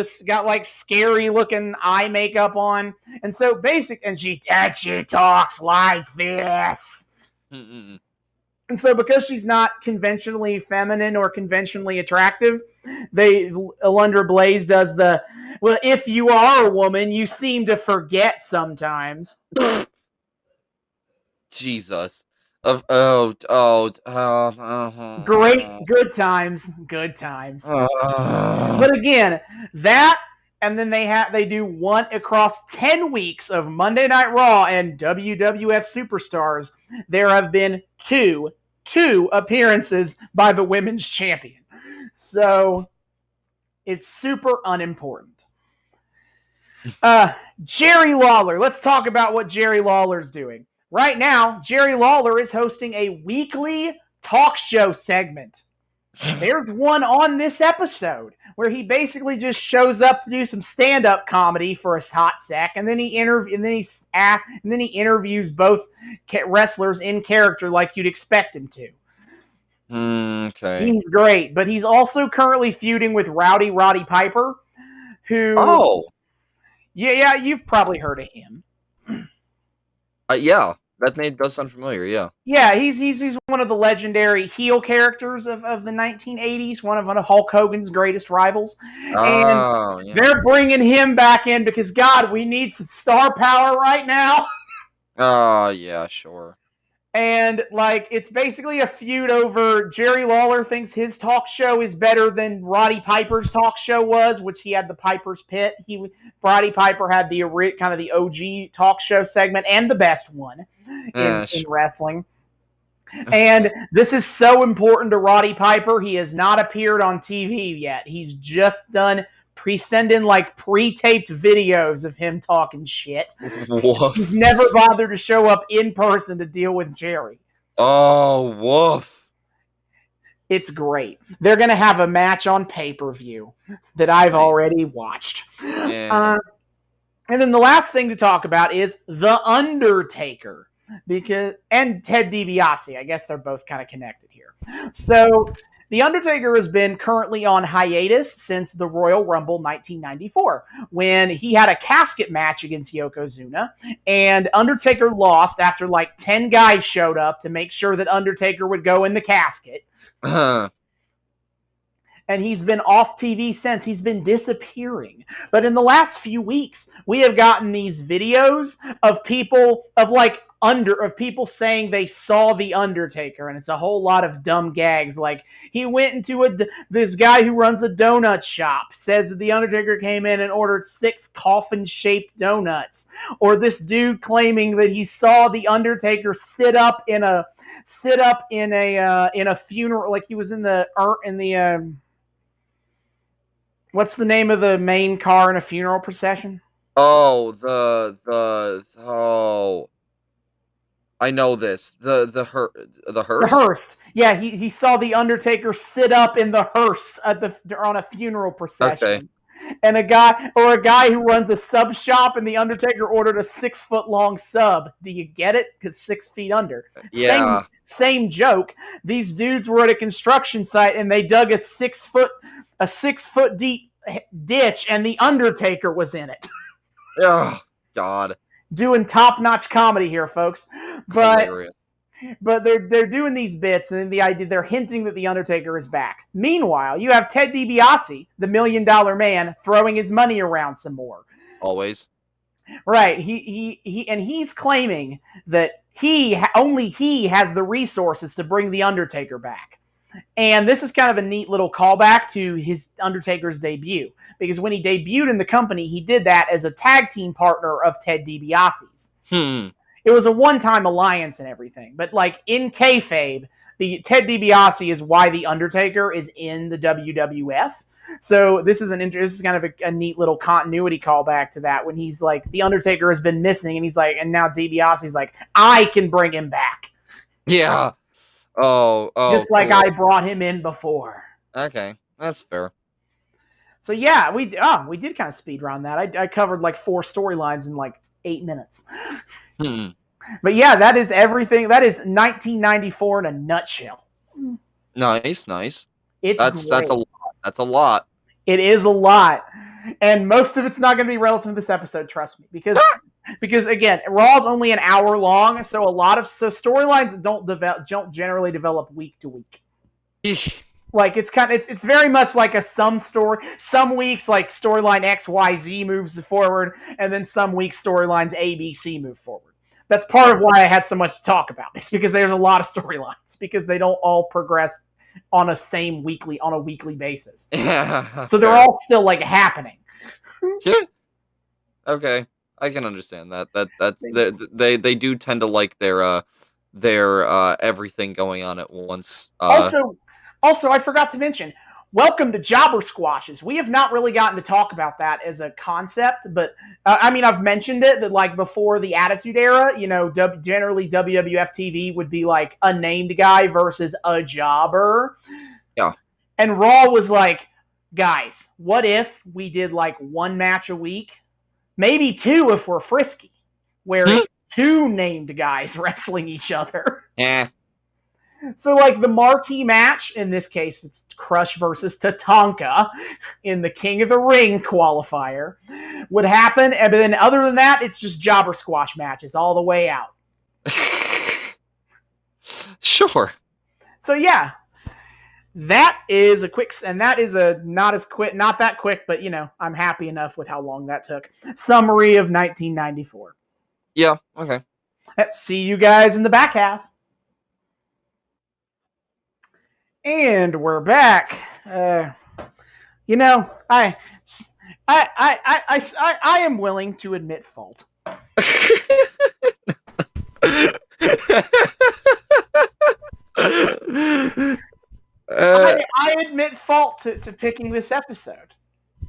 scary looking eye makeup on, and so and she talks like this. Mm-mm. And so because she's not conventionally feminine or conventionally attractive, Alundra Blaze does the well, if you are a woman you seem to forget sometimes. Jesus. Great, good times. But again, that and then they do one across 10 weeks of Monday Night Raw and WWF Superstars. There have been two appearances by the women's champion. So it's super unimportant. Jerry Lawler. Let's talk about what Jerry Lawler's doing. Right now, Jerry Lawler is hosting a weekly talk show segment. There's one on this episode where he basically just shows up to do some stand-up comedy for a hot sec, and then he interviews both wrestlers in character like you'd expect him to. Okay. He's great, but he's also currently feuding with Roddy Piper, who yeah, you've probably heard of him. Yeah, that name does sound familiar. Yeah, he's one of the legendary heel characters of the 1980s, one of Hulk Hogan's greatest rivals. And they're bringing him back in because, God, we need some star power right now. Yeah, sure. And, like, it's basically a feud over Jerry Lawler thinks his talk show is better than Roddy Piper's talk show was, which he had the Piper's Pit. Roddy Piper had the kind of the OG talk show segment and the best one in wrestling. And this is so important to Roddy Piper. He has not appeared on TV yet. He's just done sending like pre-taped videos of him talking shit. Woof. He's never bothered to show up in person to deal with Jerry. Oh, woof. It's great. They're going to have a match on pay-per-view that I've already watched. Yeah. And then the last thing to talk about is The Undertaker. And Ted DiBiase. I guess they're both kind of connected here. So The Undertaker has been currently on hiatus since the Royal Rumble 1994, when he had a casket match against Yokozuna, and Undertaker lost after like 10 guys showed up to make sure that Undertaker would go in the casket. And he's been off TV since. He's been disappearing. But in the last few weeks, we have gotten these videos of people saying they saw The Undertaker, and it's a whole lot of dumb gags. Like, he went into this guy who runs a donut shop says that The Undertaker came in and ordered 6 coffin-shaped donuts. Or this dude claiming that he saw The Undertaker sit up in a funeral, like he was in the what's the name of the main car in a funeral procession? Oh, I know this. The hearse? The hearse. Yeah, he saw The Undertaker sit up in the hearse on a funeral procession. Okay. And a guy who runs a sub shop, and The Undertaker ordered a 6-foot-long sub. Do you get it? Because 6 feet under. Yeah. Same joke. These dudes were at a construction site, and they dug a 6 foot deep ditch, and The Undertaker was in it. Oh, God. Doing top-notch comedy here, folks. Hilarious. But they're doing these bits, and they're hinting that The Undertaker is back. Meanwhile, you have Ted DiBiase, the $1 Million Man, throwing his money around some more. Always. Right. He's claiming that only he has the resources to bring The Undertaker back. And this is kind of a neat little callback to his Undertaker's debut, because when he debuted in the company, he did that as a tag team partner of Ted DiBiase's. It was a one-time alliance and everything, but like in kayfabe, the Ted DiBiase is why The Undertaker is in the WWF. So this is this is kind of a neat little continuity callback to that when he's like, the Undertaker has been missing, and he's like, and now DiBiase's like, I can bring him back. Yeah. Oh, just like cool. I brought him in before. Okay, that's fair. So yeah, we did kind of speed round that. I covered like 4 storylines in like 8 minutes. But yeah, that is everything. That is 1994 in a nutshell. Nice. That's a lot. That's a lot. It is a lot, and most of it's not going to be relevant to this episode. Trust me, because again, Raw's only an hour long, so storylines don't generally develop week to week. Like it's very much like a some weeks like storyline XYZ moves forward, and then some weeks storylines ABC move forward. That's part of why I had so much to talk about. It's because there's a lot of storylines because they don't all progress on a weekly basis. So they're all still like happening. Yeah. Okay, I can understand that. They do tend to like their everything going on at once. Also, I forgot to mention, welcome to Jobber Squashes. We have not really gotten to talk about that as a concept, but I mean, I've mentioned it that like before the Attitude Era, generally WWF TV would be like a named guy versus a jobber. Yeah. And Raw was like, guys, what if we did like 1 match a week? Maybe 2 if we're frisky, where it's 2 named guys wrestling each other. Yeah. So, like, the marquee match, in this case, it's Crush versus Tatanka in the King of the Ring qualifier, would happen. And then, other than that, it's just jobber squash matches all the way out. Sure. So, yeah. That is a quick, and that is not that quick, but, I'm happy enough with how long that took. Summary of 1994. Yeah, okay. See you guys in the back half. And we're back. I am willing to admit fault. I admit fault to picking this episode.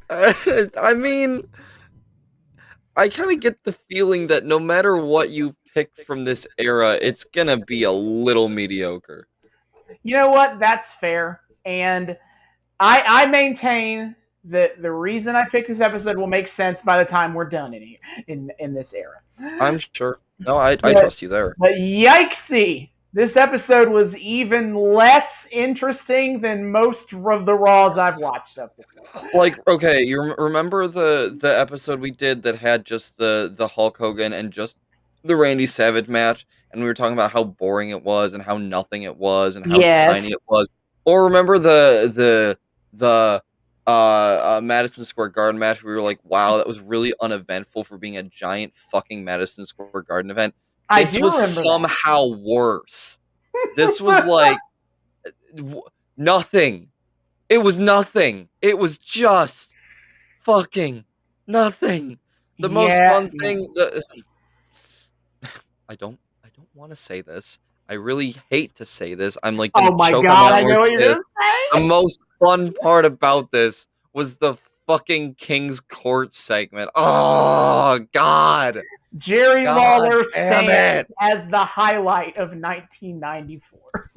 I mean, I kind of get the feeling that no matter what you pick from this era, it's gonna be a little mediocre. You know what? That's fair. And I maintain that the reason I picked this episode will make sense by the time we're done in this era. I'm sure. No, I trust you there. But yikesy! This episode was even less interesting than most of the Raws I've watched up this week. Like, okay, you remember the episode we did that had just the Hulk Hogan and just the Randy Savage match, and we were talking about how boring it was and how nothing it was and how tiny it was. Or remember the Madison Square Garden match? We were like, wow, that was really uneventful for being a giant fucking Madison Square Garden event. This was somehow worse. This was like nothing. It was nothing. It was just fucking nothing. The most fun thing. I don't want to say this. I really hate to say this. I'm like, oh my god, I know what you're gonna say. The most fun part about this was the fucking King's Court segment. Oh god. Jerry Lawler stands as the highlight of 1994.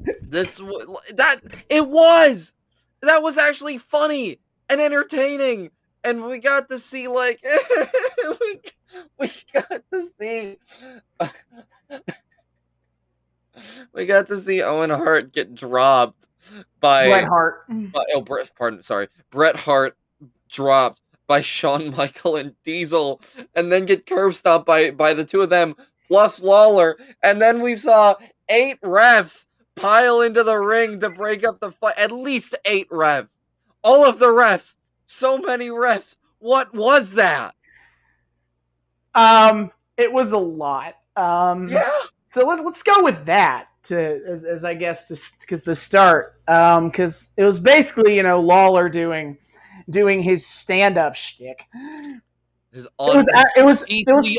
That was actually funny and entertaining, and we got to see like we got to see Owen Hart get dropped by Bret Hart. Bret Hart dropped by Shawn Michael and Diesel, and then get curb stomped by the 2 of them, plus Lawler, and then we saw 8 refs pile into the ring to break up the fight. At least 8 refs. All of the refs. So many refs. What was that? It was a lot. Yeah. So let's go with that as I guess because the start. Because it was basically Lawler doing his stand-up shtick. It was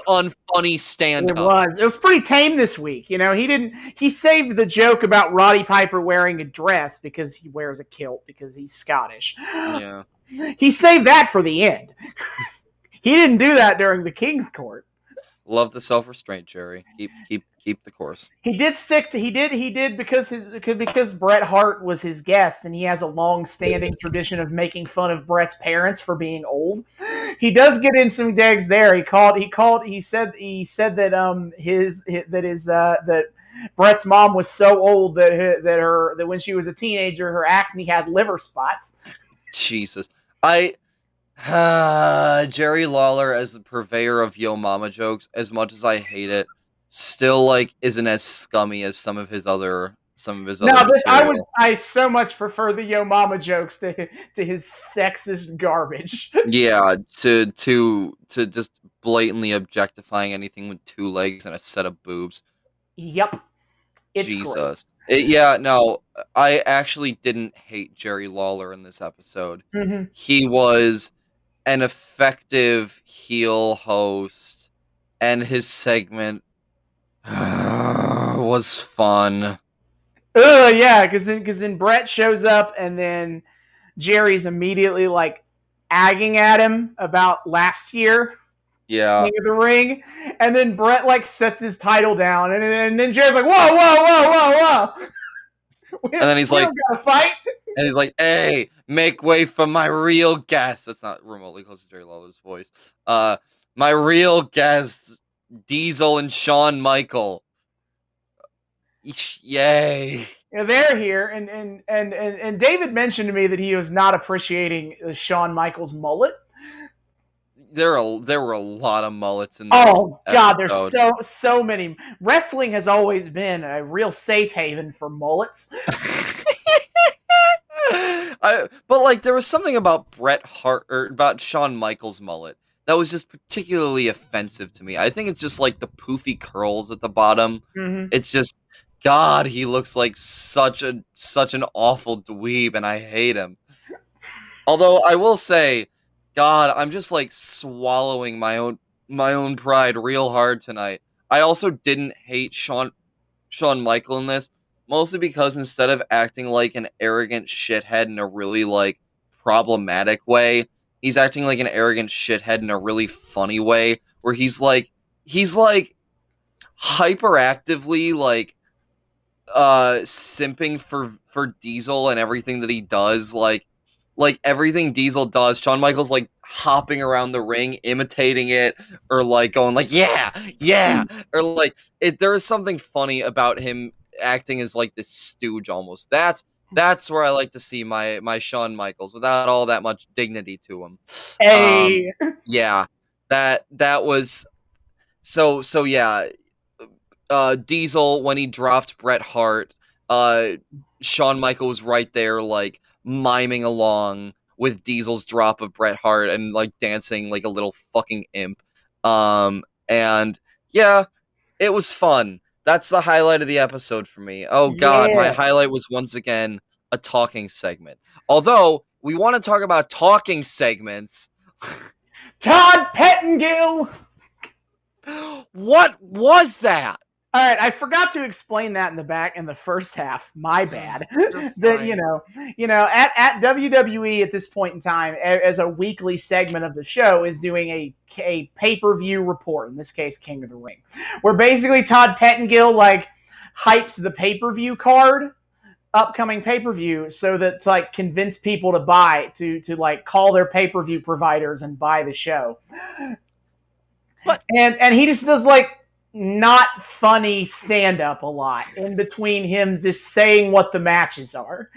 unfunny stand-up. It was pretty tame this week. He saved the joke about Roddy Piper wearing a dress because he wears a kilt because he's Scottish. Yeah. He saved that for the end. He didn't do that during the King's Court. Love the self-restraint, Jerry. Keep the course. He did stick to he did because Bret Hart was his guest and he has a long-standing tradition of making fun of Bret's parents for being old. He does get in some digs there. He said that Bret's mom was so old that when she was a teenager her acne had liver spots. Jesus. Jerry Lawler as the purveyor of Yo Mama jokes, as much as I hate it, still like isn't as scummy as some of his other material. I so much prefer the Yo Mama jokes to his sexist garbage. Yeah, to just blatantly objectifying anything with 2 legs and a set of boobs. Yep. It's Jesus. No, I actually didn't hate Jerry Lawler in this episode. Mm-hmm. He was an effective heel host, and his segment was fun. Yeah, because then Bret shows up, and then Jerry's immediately like agging at him about last year. Yeah. King of the Ring, and then Bret like sets his title down, and then Jerry's like, whoa. And then he's like, gotta fight. And he's like, hey, make way for my real guest. That's not remotely close to Jerry Lawler's voice. My real guest, Diesel and Shawn Michael. Yay. Yeah, they're here, and David mentioned to me that he was not appreciating Shawn Michaels' mullet. There were a lot of mullets in this God, episode. There's so many. Wrestling has always been a real safe haven for mullets. But like there was something about Bret Hart or about Shawn Michaels' mullet that was just particularly offensive to me. I think it's just like the poofy curls at the bottom. Mm-hmm. It's just, God, he looks like such an awful dweeb, and I hate him. Although I will say, God, I'm just like swallowing my own pride real hard tonight. I also didn't hate Shawn Michael in this, mostly because instead of acting like an arrogant shithead in a really like problematic way, he's acting like an arrogant shithead in a really funny way, where he's like hyperactively like simping for Diesel and everything that he does, like everything Diesel does, Shawn Michaels like hopping around the ring, imitating it, or like going like yeah, or like there is something funny about him acting as like this stooge almost. That's where I like to see my Shawn Michaels without all that much dignity to him. Hey, yeah, that was so yeah. Diesel, when he dropped Bret Hart, Shawn Michaels was right there like miming along with Diesel's drop of Bret Hart and like dancing like a little fucking imp. And yeah, it was fun. That's the highlight of the episode for me. Oh God, my highlight was once again a talking segment. Although we want to talk about talking segments. Todd Pettengill. What was that? All right, I forgot to explain that in the first half. My bad. That you know, at WWE at this point in time, as a weekly segment of the show, is doing a pay-per-view report. In this case, King of the Ring, where basically Todd Pettengill like hypes the pay-per-view card, upcoming pay-per-view, so that to like convince people to buy to like call their pay-per-view providers and buy the show. But and he just does like not funny stand-up a lot in between him just saying what the matches are.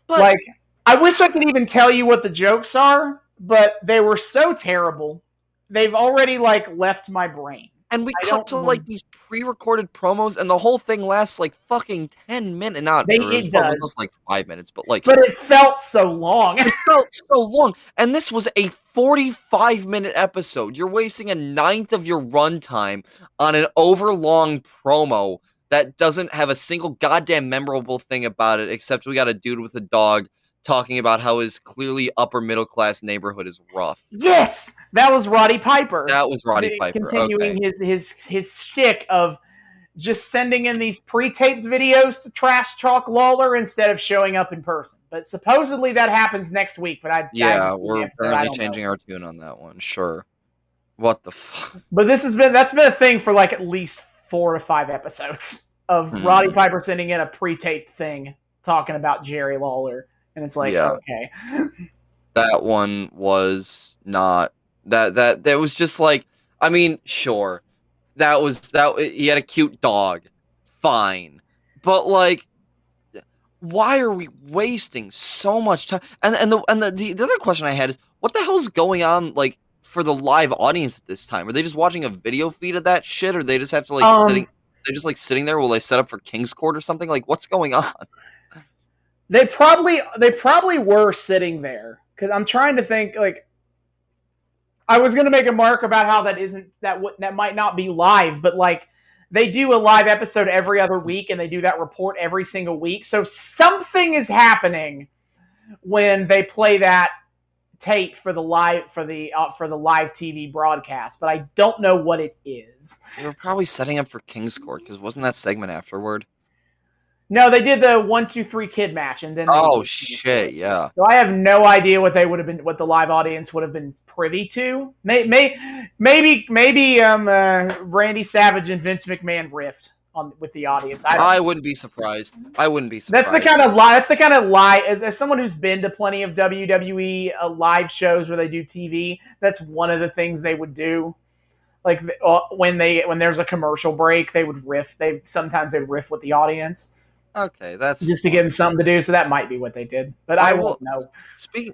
But, like, I wish I could even tell you what the jokes are, but they were so terrible. They've already like left my brain. And we cut to like these pre-recorded promos, and the whole thing lasts like fucking 10 minutes. It does like 5 minutes, but it felt so long. It felt so long, and this was a 45-minute episode. You're wasting a ninth of your runtime on an overlong promo that doesn't have a single goddamn memorable thing about it, except we got a dude with a dog talking about how his clearly upper middle class neighborhood is rough. Yes, that was Roddy Piper. That was Roddy Piper. Continuing his shtick of just sending in these pre-taped videos to trash talk Lawler instead of showing up in person. But supposedly that happens next week. But I Yeah, haven't seen the we're episode. I apparently don't know. changing our tune on that one. Sure. What the fuck? But that's been a thing for like at least 4 to 5 episodes of Roddy Piper sending in a pre-taped thing talking about Jerry Lawler, and it's like, okay. That one was not that was just like, I mean, sure. That he had a cute dog. Fine. But like, why are we wasting so much time? And the other question I had is, what the hell's going on like for the live audience at this time? Are they just watching a video feed of that shit, or they just have to like sitting there while they set up for King's Court or something? Like, what's going on? They probably were sitting there, because I'm trying to think, like, I was going to make a mark about how that might not be live, but like they do a live episode every other week, and they do that report every single week. So something is happening when they play that tape for the live TV broadcast, but I don't know what it is. They were probably setting up for King's Court, because wasn't that segment afterward? No, they did the 1, 2, 3 kid match, and then shit, yeah. So I have no idea what the live audience would have been privy to. Maybe Randy Savage and Vince McMahon riffed with the audience. I wouldn't be surprised. That's the kind of lie. That's the kind of lie. As someone who's been to plenty of WWE live shows where they do TV, that's one of the things they would do. Like when there's a commercial break, they would riff. Sometimes they riff with the audience. Okay, that's just to give them something to do. So that might be what they did, but I won't know.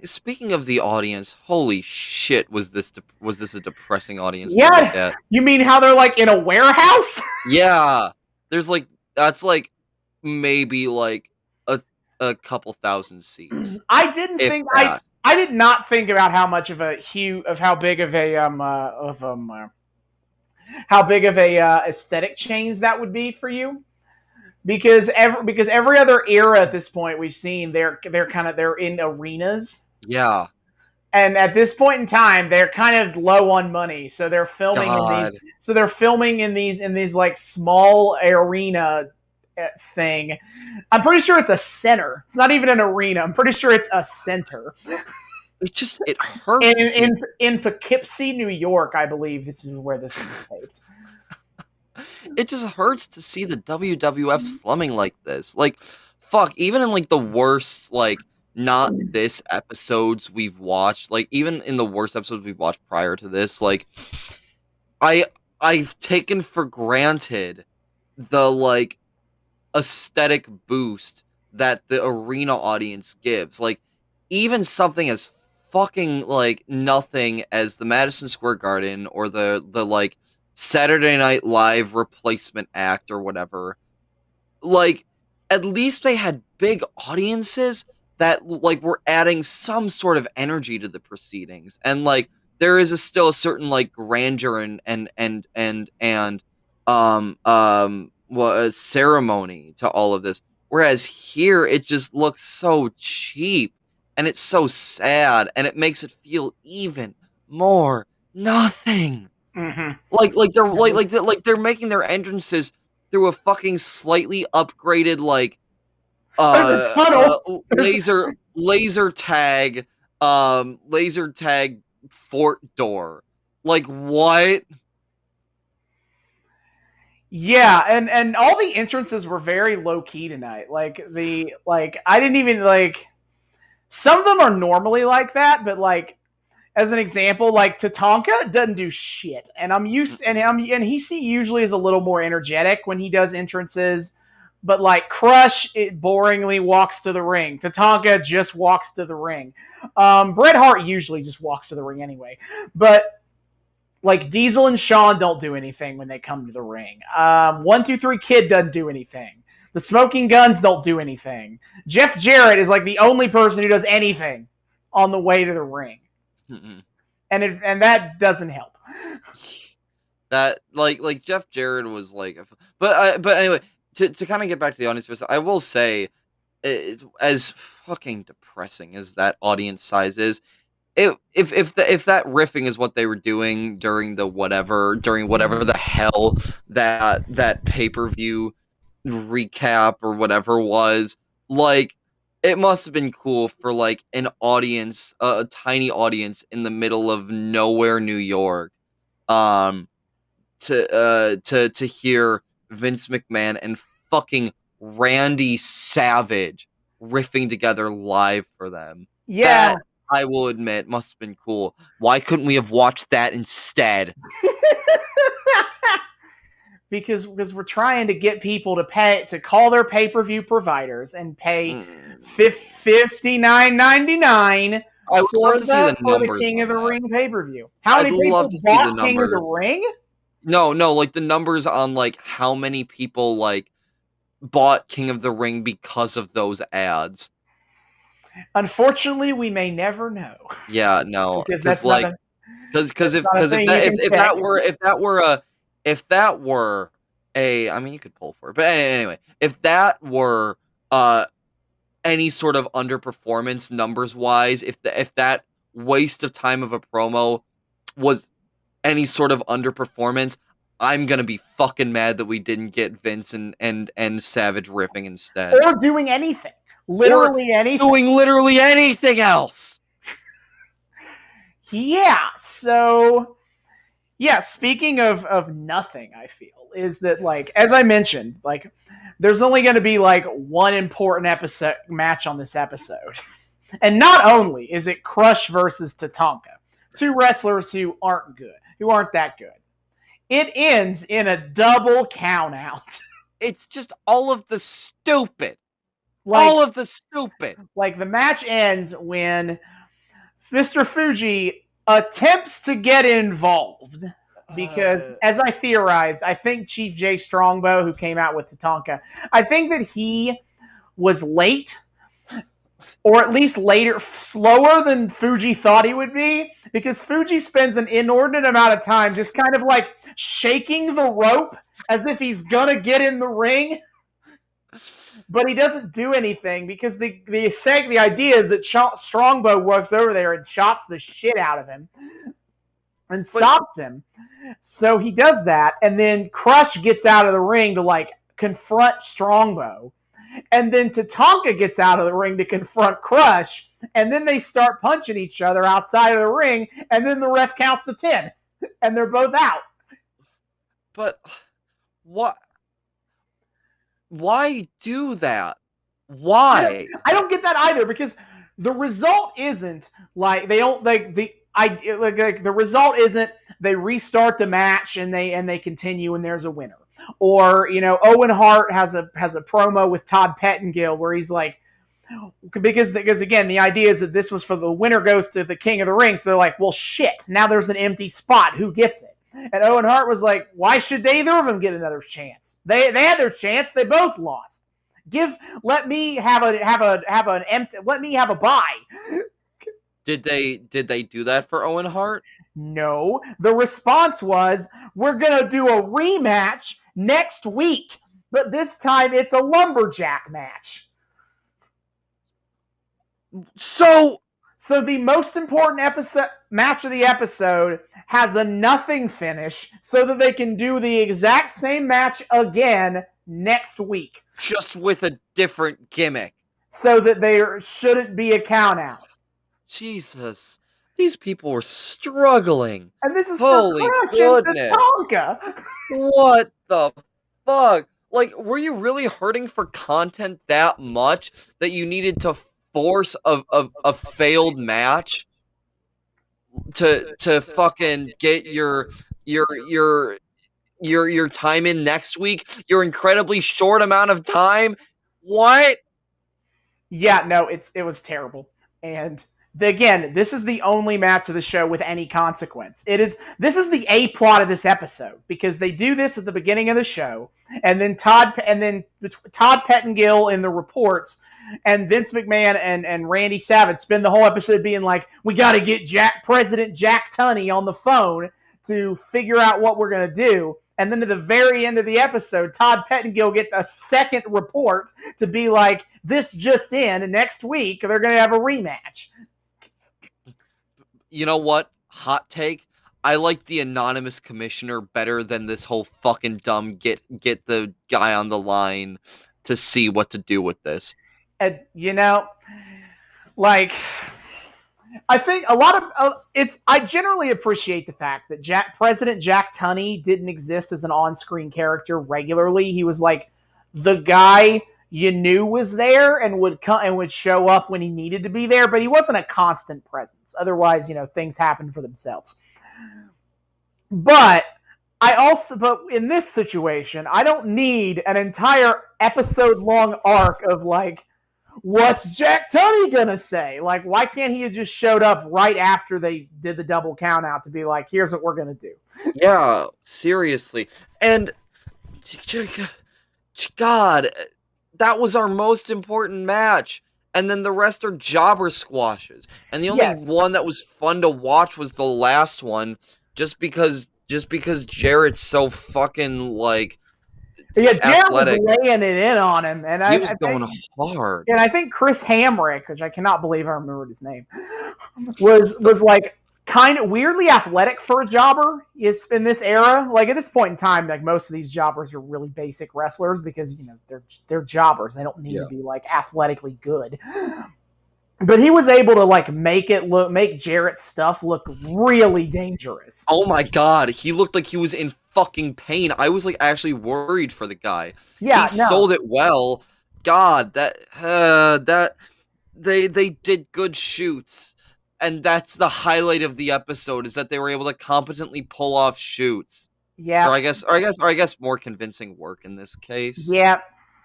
Speaking of the audience, holy shit, was this a depressing audience? Yeah, to look at? You mean how they're like in a warehouse? Yeah, there's like that's like maybe like a couple thousand seats. I did not think about how much of how big of a aesthetic change that would be for you. Because every other era at this point we've seen, they're in arenas. Yeah. And at this point in time, they're kind of low on money, so they're filming in these like small arena thing. I'm pretty sure it's a center. It's not even an arena. I'm pretty sure it's a center. It hurts. In Poughkeepsie, New York, I believe this is where this is taped. It just hurts to see the WWF slumming like this. Like, fuck, even in like the worst, like, not this episodes we've watched, like, even in the worst episodes we've watched prior to this, like, I've taken for granted the, like, aesthetic boost that the arena audience gives. Like, even something as fucking, like, nothing as the Madison Square Garden or the like, Saturday Night Live replacement act or whatever, like, at least they had big audiences that, like, were adding some sort of energy to the proceedings, and like there is still a certain like grandeur and ceremony to all of this, whereas here it just looks so cheap and it's so sad, and it makes it feel even more nothing. Mm-hmm. Like they're making their entrances through a fucking slightly upgraded like laser tag fort door. Like, what? Yeah, and all the entrances were very low key tonight. I didn't even like. Some of them are normally like that, but like. As an example, like Tatanka doesn't do shit, and he usually is a little more energetic when he does entrances, but like Crush, it boringly walks to the ring. Tatanka just walks to the ring. Bret Hart usually just walks to the ring anyway, but like Diesel and Shawn don't do anything when they come to the ring. 1, 2, 3 Kid doesn't do anything. The Smoking Guns don't do anything. Jeff Jarrett is like the only person who does anything on the way to the ring. Mm-mm. And that doesn't help. That like Jeff Jarrett was like, but anyway, to kind of get back to the audience for a second, I will say, as fucking depressing as that audience size is, if that riffing is what they were doing during whatever the hell that pay-per-view recap or whatever was, like, it must have been cool for like an audience, a tiny audience in the middle of nowhere, New York, um, to hear Vince McMahon and fucking Randy Savage riffing together live for them. Yeah. That, I will admit, must have been cool. Why couldn't we have watched that instead? because we're trying to get people to call their pay-per-view providers and pay $59.99 I would love to see the numbers for the King of the on that. Ring pay-per-view. How many I'd people love to see the bought King of the numbers. Ring? No, like the numbers on like how many people like bought King of the Ring because of those ads. Unfortunately, we may never know. Yeah, no, Because because like, because if that were a, I mean, you could pull for it, but anyway, if that were any sort of underperformance numbers wise, if that waste of time of a promo was any sort of underperformance, I'm gonna be fucking mad that we didn't get Vince and Savage riffing instead, or doing anything, anything, doing literally anything else. Yeah. So, yeah. Speaking of nothing, I feel is that, like, as I mentioned, like, there's only going to be like one important episode match on this episode, and not only is it Crush versus Tatanka, two wrestlers who aren't that good. It ends in a double count out. It's just all of the stupid. Like the match ends when Mr. Fuji attempts to get involved because, as I theorized, I think Chief J Strongbow, who came out with Tatanka, I think that he was late, or at least slower than Fuji thought he would be, because Fuji spends an inordinate amount of time just kind of like shaking the rope as if he's gonna get in the ring, but he doesn't do anything because the idea is that Strongbow walks over there and chops the shit out of him and stops him. So he does that, and then Crush gets out of the ring to like confront Strongbow. And then Tatanka gets out of the ring to confront Crush, and then they start punching each other outside of the ring, and then the ref counts to 10, and they're both out. But what? Why do that? Why? I don't get that either, because the result isn't like they don't like the result isn't they restart the match and they continue and there's a winner. Or, you know, Owen Hart has a promo with Todd Pettengill where he's like, because again, the idea is that this was for the winner goes to the King of the Ring. So they're like, well, shit, now there's an empty spot. Who gets it? And Owen Hart was like, why should either of them get another chance? They had their chance. They both lost. Let me have a bye. Did they do that for Owen Hart? No. The response was, we're going to do a rematch next week, but this time it's a lumberjack match. So the most important match of the episode has a nothing finish so that they can do the exact same match again next week. Just with a different gimmick. So that there shouldn't be a count out. Jesus. These people were struggling. And this is holy goodness. Tatanka. What the fuck? Like, were you really hurting for content that much that you needed to force a failed match to fucking get your time in next week? Your incredibly short amount of time? What? Yeah, no, it was terrible. And again, this is the only match of the show with any consequence. This is the A plot of this episode, because they do this at the beginning of the show, and then Todd Pettengill in the reports and Vince McMahon and Randy Savage spend the whole episode being like, we got to get President Jack Tunney on the phone to figure out what we're going to do. And then at the very end of the episode, Todd Pettengill gets a second report to be like, this just in, and next week they're going to have a rematch. You know what? Hot take. I like the anonymous commissioner better than this whole fucking dumb get the guy on the line to see what to do with this. And like I think a lot of it's. I generally appreciate the fact that President Jack Tunney didn't exist as an on-screen character regularly. He was like the guy you knew was there and would come and would show up when he needed to be there, but he wasn't a constant presence. Otherwise, things happen for themselves. But but in this situation, I don't need an entire episode-long arc of like, what's Jack Tunney gonna say? Like, why can't he have just showed up right after they did the double count out to be like, here's what we're gonna do? Yeah, seriously. And God, that was our most important match. And then the rest are jobber squashes. And the only one that was fun to watch was the last one, just because Jarrett's so fucking like Jarrett athletic. Was laying it in on him, and he was going hard. And I think Chris Hamrick, which I cannot believe I remembered his name, was like kind of weirdly athletic for a jobber in this era. Like at this point in time, like most of these jobbers are really basic wrestlers because they're jobbers. They don't need to be like athletically good. But he was able to like make Jarrett's stuff look really dangerous. Oh my god, he looked like he was in fucking pain. I was like actually worried for the guy. Yeah, he sold it well. God, that they did good shoots, and that's the highlight of the episode is that they were able to competently pull off shoots. Yeah, or I guess more convincing work in this case. Yeah.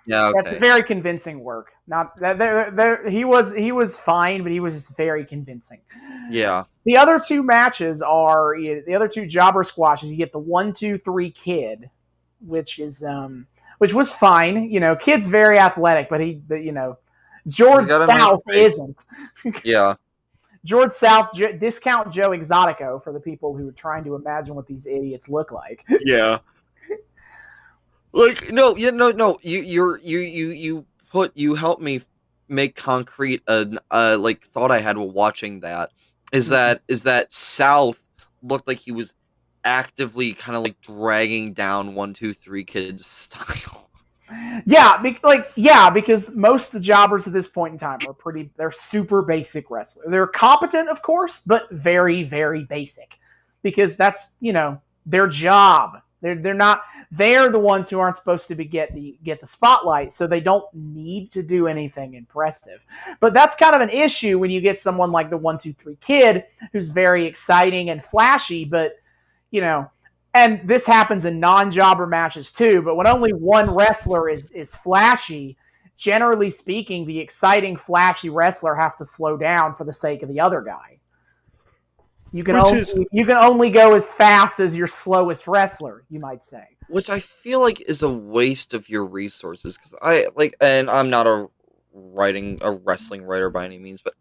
Yeah, okay. That's very convincing work. Not that he was fine, but he was just very convincing. Yeah. The other two matches are the other two jobber squashes. You get the 1-2-3 Kid, which was fine. Kid's very athletic, but George South isn't. Yeah. George South, discount Joe Exotico for the people who are trying to imagine what these idiots look like. Yeah. Like no, you helped me make concrete like thought I had while watching that is that South looked like he was actively kind of like dragging down 1-2-3 Kid's style. Yeah, because most of the jobbers at this point in time they're super basic wrestlers. They're competent, of course, but very, very basic because that's their job. They're the ones who aren't supposed to get the spotlight, so they don't need to do anything impressive. But that's kind of an issue when you get someone like the 1-2-3 Kid who's very exciting and flashy, but and this happens in non-jobber matches too, but when only one wrestler is flashy, generally speaking, the exciting, flashy wrestler has to slow down for the sake of the other guy. You can only go as fast as your slowest wrestler, you might say. Which I feel like is a waste of your resources because and I'm not a wrestling writer by any means, but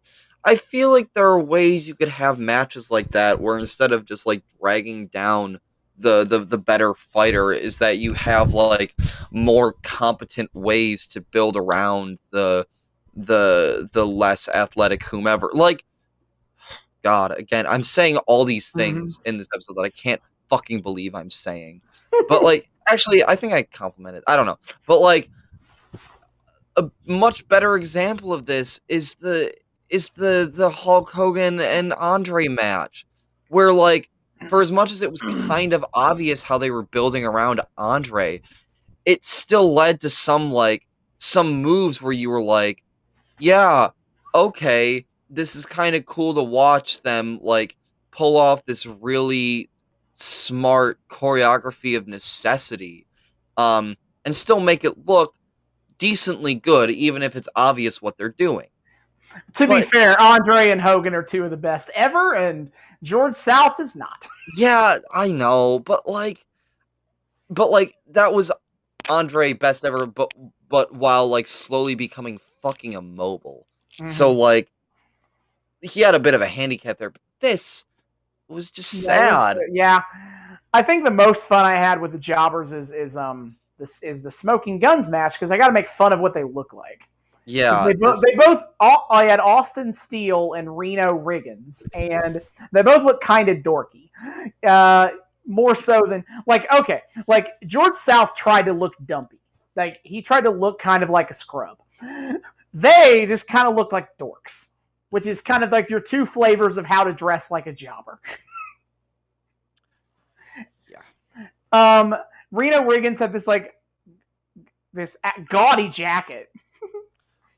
I feel like there are ways you could have matches like that where instead of just like dragging down the better fighter, is that you have like more competent ways to build around the less athletic whomever. Like, God, again, I'm saying all these things in this episode that I can't fucking believe I'm saying. But like, actually, I think I complimented. I don't know, but like, a much better example of this is the Hulk Hogan and Andre match, where like, for as much as it was kind of obvious how they were building around Andre, it still led to some moves where you were like, yeah, okay, this is kind of cool to watch them like pull off this really smart choreography of necessity, and still make it look decently good, even if it's obvious what they're doing. To be fair, Andre and Hogan are two of the best ever, and George South is not. Yeah, I know, but that was Andre best ever, but while like slowly becoming fucking immobile. So like, he had a bit of a handicap there, but this was just sad. Yeah, I think the most fun I had with the jobbers is the Smoking Guns match because I got to make fun of what they look like. Yeah, I had Austin Steele and Reno Riggins, and they both look kind of dorky. More so than like George South tried to look dumpy. Like he tried to look kind of like a scrub. They just kind of looked like dorks, which is kind of like your two flavors of how to dress like a jobber. Yeah. Reno Riggins had this gaudy jacket.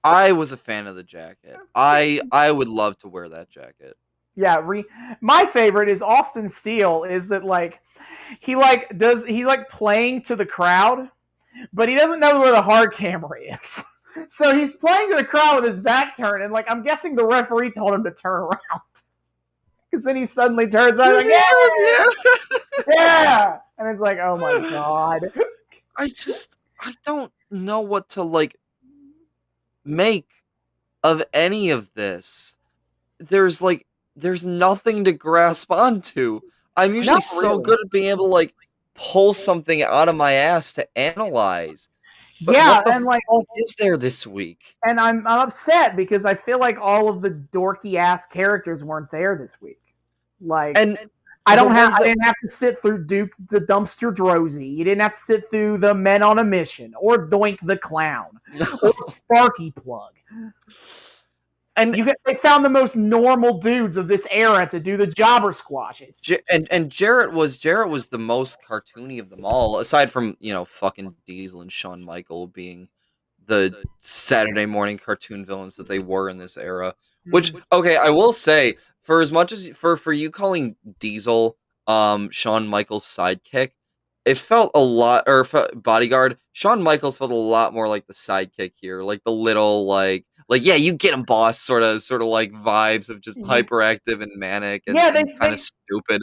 I was a fan of the jacket. I would love to wear that jacket. Yeah, my favorite is Austin Steele. Is that he's playing to the crowd, but he doesn't know where the hard camera is. So he's playing to the crowd with his back turned, and I'm guessing the referee told him to turn around. Because then he suddenly turns around, like, yeah, and it's like, oh my god. I don't know what to make of any of this. There's nothing to grasp onto. I'm usually so good at being able to pull something out of my ass to analyze. But what the fuck is there this week? And I'm upset because I feel like all of the dorky ass characters weren't there this week. I didn't have to sit through Duke the Dumpster Drozy. You didn't have to sit through the Men on a Mission or Doink the Clown or Sparky Plug. And they found the most normal dudes of this era to do the jobber squashes. And Jarrett was the most cartoony of them all, aside from fucking Diesel and Shawn Michael being the Saturday morning cartoon villains that they were in this era. Which, okay, I will say, for as much as for you calling Diesel Shawn Michaels' sidekick, it felt a lot, or bodyguard. Shawn Michaels felt a lot more like the sidekick here, like the little yeah, you get him, boss, sort of vibes of just hyperactive and manic and kind of stupid.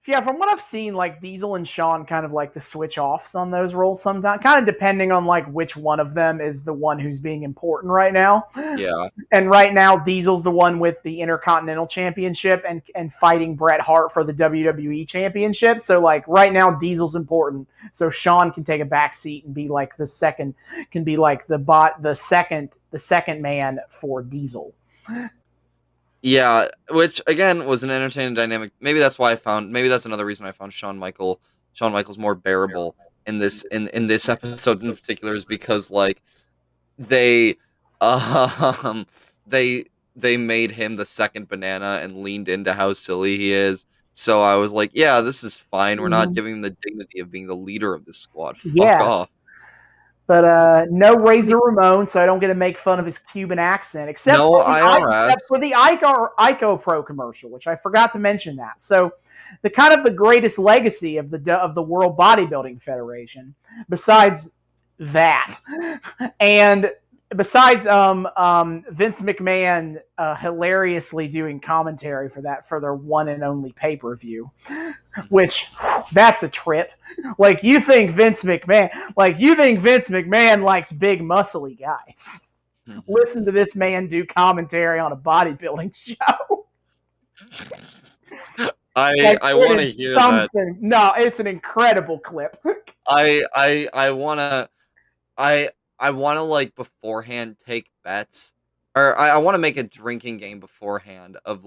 Yeah, from what I've seen, Diesel and Shawn kind of the switch offs on those roles sometimes, kind of depending on which one of them is the one who's being important right now. Yeah. And right now, Diesel's the one with the Intercontinental Championship and fighting Bret Hart for the WWE Championship. So right now, Diesel's important. So Shawn can take a back seat and be the second, the second man for Diesel. Yeah, which again was an entertaining dynamic. Maybe that's another reason I found Shawn Michaels more bearable in this episode in particular, is because they made him the second banana and leaned into how silly he is. So I was like, yeah, this is fine. We're not giving him the dignity of being the leader of this squad. Fuck off. But no Razor Ramon, so I don't get to make fun of his Cuban accent, except for the Ico Pro commercial, which I forgot to mention that. So the greatest legacy of the World Bodybuilding Federation, besides that, and besides Vince McMahon hilariously doing commentary for their one and only pay-per-view, which that's a trip. You think Vince McMahon likes big muscly guys. Mm-hmm. Listen to this man do commentary on a bodybuilding show. I want to hear that. No, it's an incredible clip. I want to beforehand take bets, or I want to make a drinking game beforehand of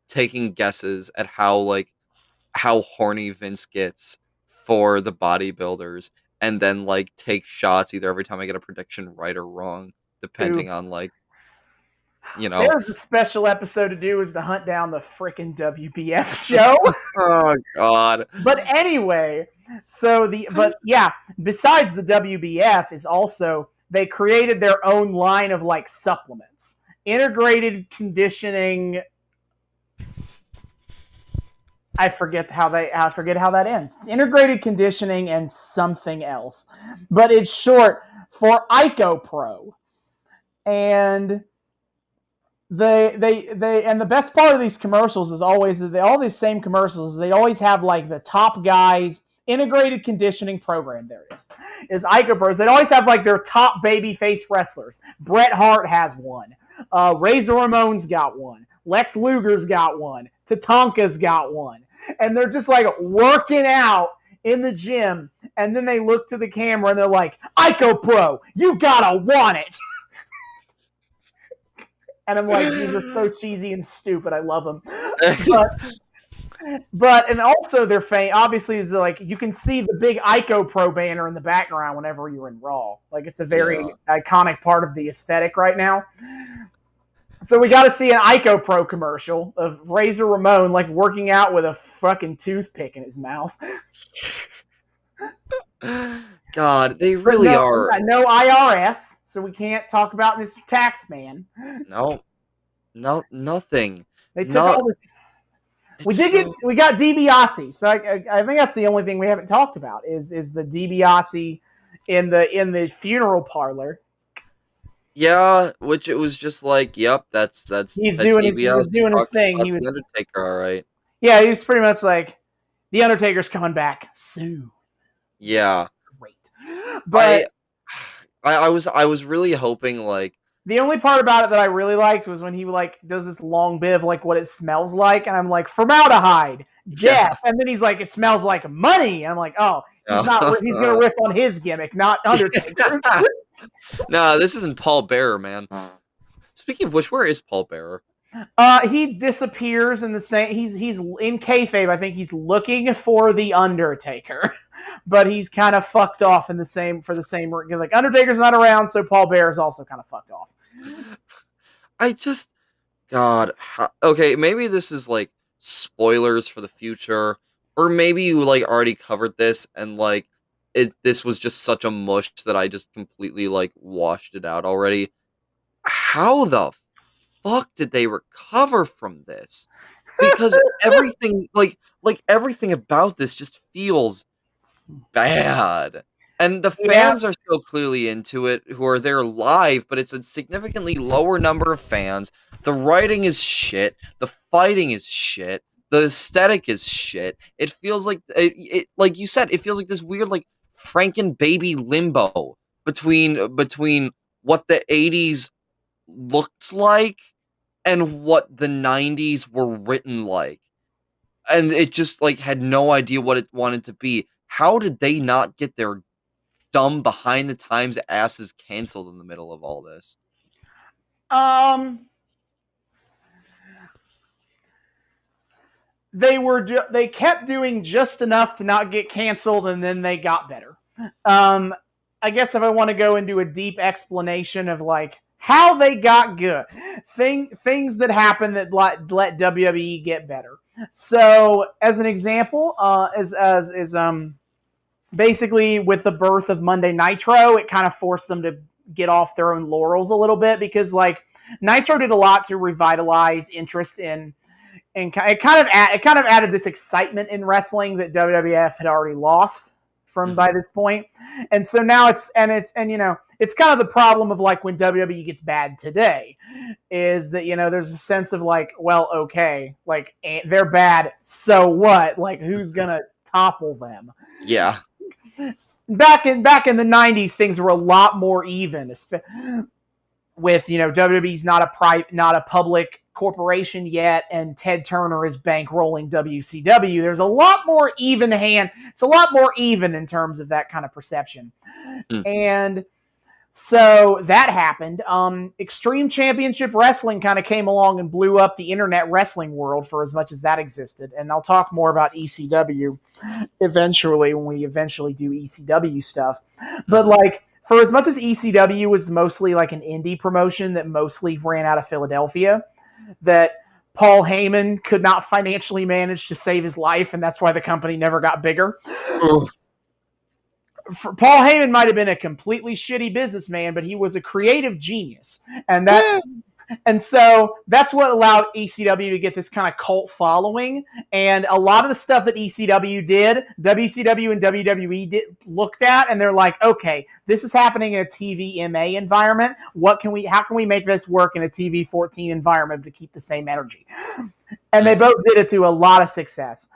taking guesses at how horny Vince gets for the bodybuilders, and then take shots either every time I get a prediction right or wrong, depending on There's a special episode to do is to hunt down the frickin' WWF show. Oh god. But anyway, besides the WWF is also, they created their own line of supplements. Integrated conditioning. I forget how that ends. It's integrated conditioning and something else. But it's short for Ico Pro. And the best part of these commercials is always all these same commercials. They always have the top guys integrated conditioning program. There is Ico Pros. They always have their top babyface wrestlers. Bret Hart has one. Razor Ramon's got one. Lex Luger's got one. Tatanka's got one. And they're just working out in the gym, and then they look to the camera and they're like, Ico Pro, you gotta want it. And I'm like, these are so cheesy and stupid. I love them. But and also their fame obviously is like you can see the big Ico Pro banner in the background whenever you're in Raw. Like it's a very iconic part of the aesthetic right now. So we got to see an Ico Pro commercial of Razor Ramon like working out with a fucking toothpick in his mouth. God, they really are. No IRS, so we can't talk about Mr. Taxman. No, nothing. They took all this. We got DiBiase, so I think that's the only thing we haven't talked about is the DiBiase in the funeral parlor. Yeah, which it was just like, yep, that's he's doing his thing. He was the Undertaker, all right. Yeah, he was pretty much like the Undertaker's coming back soon. Yeah, great. But I was really hoping like the only part about it that I really liked was when he like does this long bit of like what it smells like, and I'm like formaldehyde, death, and then he's like it smells like money. And I'm like, oh, he's gonna riff on his gimmick, not Undertaker. No, this isn't Paul Bearer, man. Speaking of which, where is Paul Bearer? He disappears in the same. He's in kayfabe. I think he's looking for the Undertaker, but he's kind of fucked off in the same. Like Undertaker's not around, so Paul Bearer's also kind of fucked off. Okay, maybe this is like spoilers for the future, or maybe you like already covered this and like this was just such a mush that I just completely like washed it out already. How the fuck did they recover from this? Because everything like everything about this just feels bad. And the fans are still clearly into it who are there live, but it's a significantly lower number of fans. The writing is shit. The fighting is shit. The aesthetic is shit. It feels like it like you said, it feels like this weird like Franken baby limbo between what the 80s looked like and what the 90s were written like. And it just like had no idea what it wanted to be. How did they not get their dumb behind the times asses canceled in the middle of all this? They kept doing just enough to not get canceled, and then they got better. I guess if I want to go into a deep explanation of like how they got good, things that happened that let WWE get better. So, as an example, basically with the birth of Monday Nitro, it kind of forced them to get off their own laurels a little bit because like Nitro did a lot to revitalize interest in. And it kind of added this excitement in wrestling that WWF had already lost by this point. And so now it's kind of the problem of like when WWE gets bad today is that, there's a sense of like, well, okay, like they're bad. So what? Like who's going to topple them? Yeah. Back in the 90s, things were a lot more even with, WWE's not a public corporation yet, and Ted Turner is bankrolling WCW. There's a lot more even hand. It's a lot more even in terms of that kind of perception. And so that happened. Extreme Championship Wrestling kind of came along and blew up the internet wrestling world for as much as that existed. And I'll talk more about ECW eventually when we eventually do ECW stuff. But like, for as much as ECW was mostly like an indie promotion that mostly ran out of Philadelphia, that Paul Heyman could not financially manage to save his life, and that's why the company never got bigger. Paul Heyman might have been a completely shitty businessman, but he was a creative genius. And so that's what allowed ECW to get this kind of cult following. And a lot of the stuff that ECW did, WCW and WWE looked at, and they're like, okay, this is happening in a TVMA environment. How can we make this work in a TV 14 environment to keep the same energy? And they both did it to a lot of success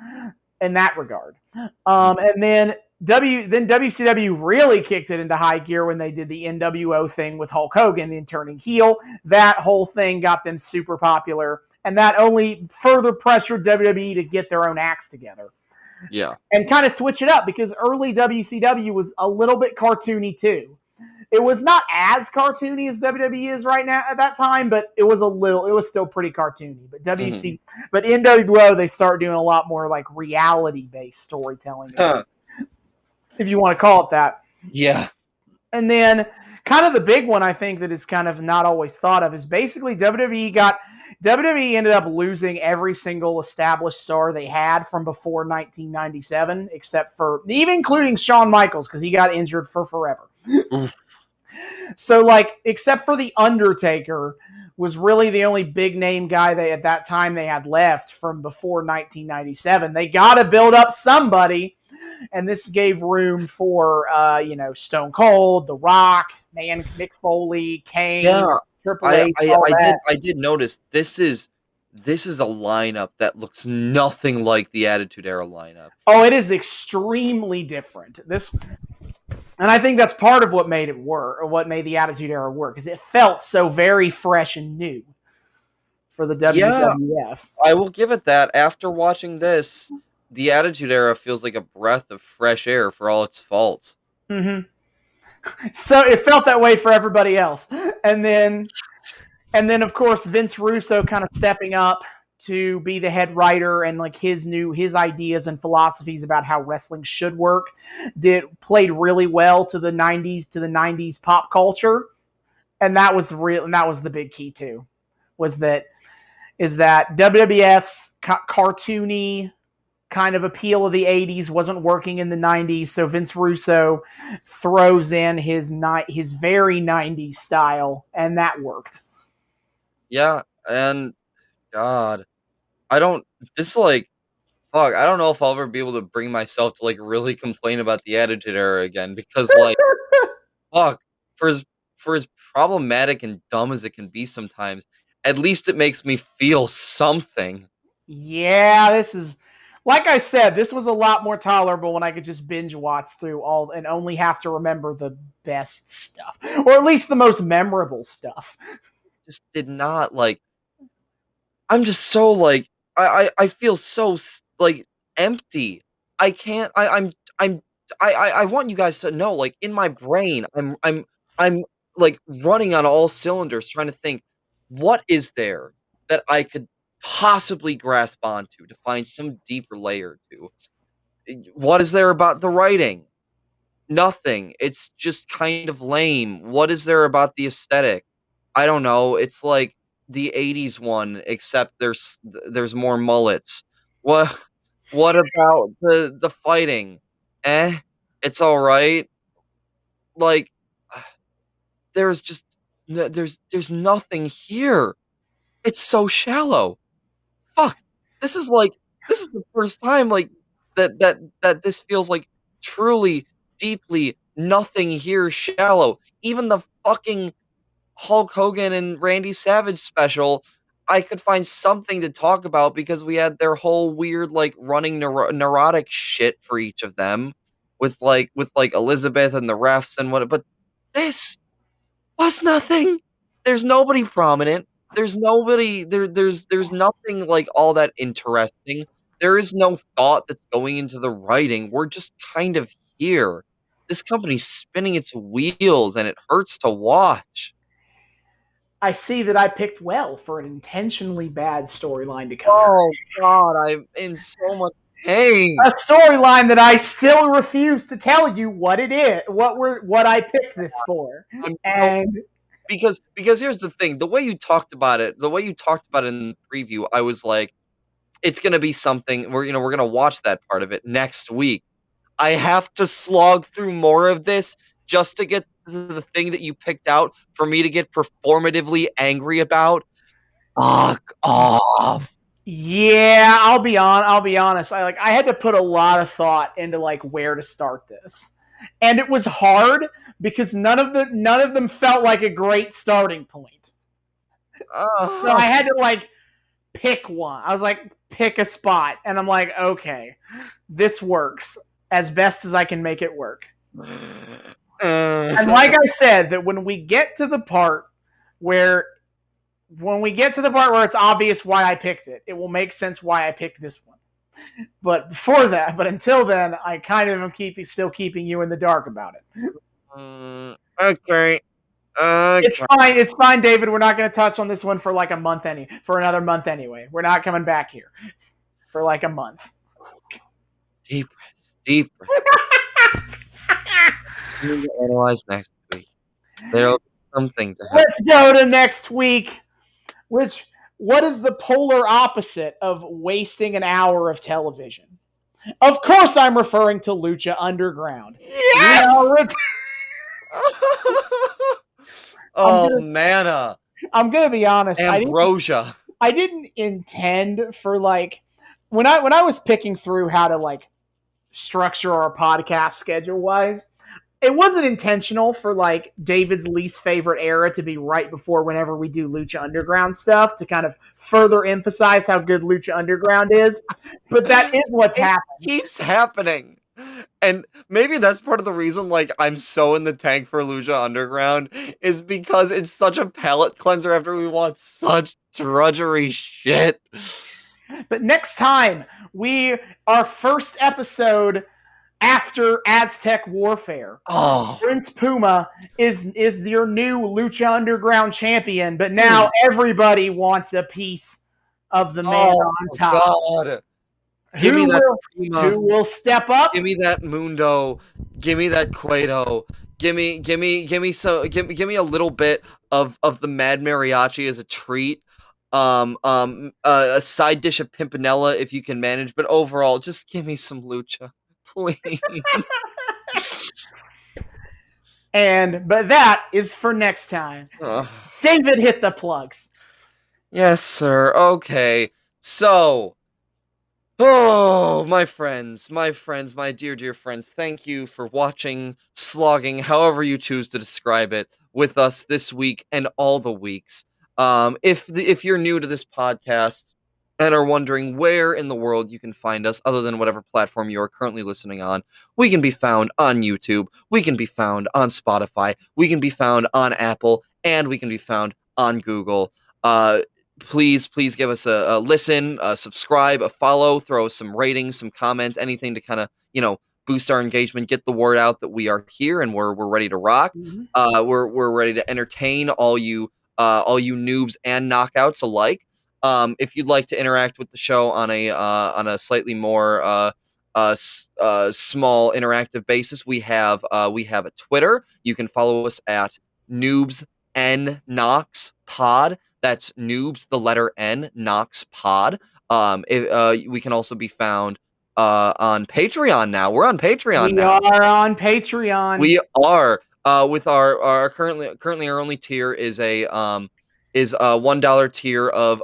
in that regard. And then WCW really kicked it into high gear when they did the NWO thing with Hulk Hogan and turning heel. That whole thing got them super popular, and that only further pressured WWE to get their own acts together. Yeah. And kind of switch it up because early WCW was a little bit cartoony too. It was not as cartoony as WWE is right now at that time, but it was still pretty cartoony. But but NWO, they start doing a lot more like reality-based storytelling, if you want to call it that. Yeah. And then kind of the big one I think that is kind of not always thought of is basically WWE ended up losing every single established star they had from before 1997, except for even including Shawn Michaels because he got injured for forever. So like, except for The Undertaker was really the only big name guy they at that time they had left from before 1997. They got to build up somebody. And this gave room for, Stone Cold, The Rock, Mick Foley, Kane, Triple H. I did notice this is a lineup that looks nothing like the Attitude Era lineup. Oh, it is extremely different. And I think that's part of what made it work, or what made the Attitude Era work, is it felt so very fresh and new for the WWF. Yeah, I will give it that. After watching this, the Attitude Era feels like a breath of fresh air for all its faults. Mm-hmm. So it felt that way for everybody else. And then of course Vince Russo kind of stepping up to be the head writer, and like his ideas and philosophies about how wrestling should work played really well to the 90s pop culture. And that was the big key too. Is that WWF's cartoony kind of appeal of the 80s wasn't working in the 90s, so Vince Russo throws in his very 90s style, and that worked. Yeah, and God, I don't know if I'll ever be able to bring myself to like really complain about the Attitude Era again, because like fuck, for as problematic and dumb as it can be sometimes, at least it makes me feel something. Yeah, this is, like I said, this was a lot more tolerable when I could just binge watch through all and only have to remember the best stuff, or at least the most memorable stuff. Just did not like. I'm just so like I feel so like empty. I can't. I want you guys to know, like in my brain, I'm like running on all cylinders, trying to think what is there that I could possibly grasp onto to find some deeper layer to. What is there about the writing? Nothing. It's just kind of lame. What is there about the aesthetic? I don't know. It's like the 80s one, except there's more mullets. What about the fighting? It's all right. Like there's just there's nothing here. It's so shallow. Fuck. This is the first time like that this feels like truly deeply nothing here shallow. Even the fucking Hulk Hogan and Randy Savage special, I could find something to talk about because we had their whole weird like running neurotic shit for each of them with like Elizabeth and the refs and what. But this was nothing. There's nobody prominent. There's nobody there's nothing like all that interesting. There is no thought that's going into the writing. We're just kind of here. This company's spinning its wheels and it hurts to watch. I see that I picked well for an intentionally bad storyline to cover. Oh God, I'm in so much pain. A storyline that I still refuse to tell you what it is, what I picked this for. Because here's the thing, the way you talked about it in the preview, I was like, it's gonna be something we're gonna watch that part of it next week. I have to slog through more of this just to get the thing that you picked out for me to get performatively angry about. Fuck off. Yeah, I'll be honest. I had to put a lot of thought into like where to start this. And it was hard because none of them felt like a great starting point. So I had to like pick one. I was like, pick a spot. And I'm like, okay, this works as best as I can make it work. And like I said, that when we get to the part where it's obvious why I picked it, it will make sense why I picked this one. But until then, I kind of am still keeping you in the dark about it. Okay. It's fine, David. We're not going to touch on this one for like a month for another month anyway. We're not coming back here for like a month. Deep breaths. Deep breaths. We need to analyze next week. There'll be something to happen. Let's go to next week. What is the polar opposite of wasting an hour of television? Of course, I'm referring to Lucha Underground. Yes! Mana. I'm gonna be honest. Ambrosia. I didn't intend for like when I was picking through how to like structure our podcast schedule wise. It wasn't intentional for like David's least favorite era to be right before whenever we do Lucha Underground stuff to kind of further emphasize how good Lucha Underground is. But that is what's happening. It keeps happening. And maybe that's part of the reason like I'm so in the tank for Lucha Underground is because it's such a palate cleanser after we watch such drudgery shit. But next time, our first episode after Aztec Warfare. Prince Puma is your new Lucha Underground champion, but now everybody wants a piece of the man on top. God. Give me that Puma. Who will step up? Give me that Mundo. Give me that Cueto. Give me a little bit of the Mad Mariachi as a treat. A side dish of Pimpinella if you can manage, but overall, just give me some Lucha. Please. But that is for next time. David, hit the plugs. Yes, sir. Okay. So, my friends, my dear friends, thank you for watching, slogging, however you choose to describe it, with us this week and all the weeks. If you're new to this podcast and are wondering where in the world you can find us other than whatever platform you are currently listening on, we can be found on YouTube, we can be found on Spotify, we can be found on Apple, and we can be found on Google. Please give us a listen, a subscribe, a follow, throw us some ratings, some comments, anything to kind of, boost our engagement, get the word out that we are here and we're ready to rock. Mm-hmm. We're ready to entertain all you noobs and knockouts alike. If you'd like to interact with the show on a slightly more small interactive basis, we have a Twitter. You can follow us at Noobs and Knockouts Pod. That's Noobs, the letter N, Knox Pod. We can also be found on Patreon now. We're on Patreon now. We are on Patreon. We are. With our currently our only tier is a $1 tier of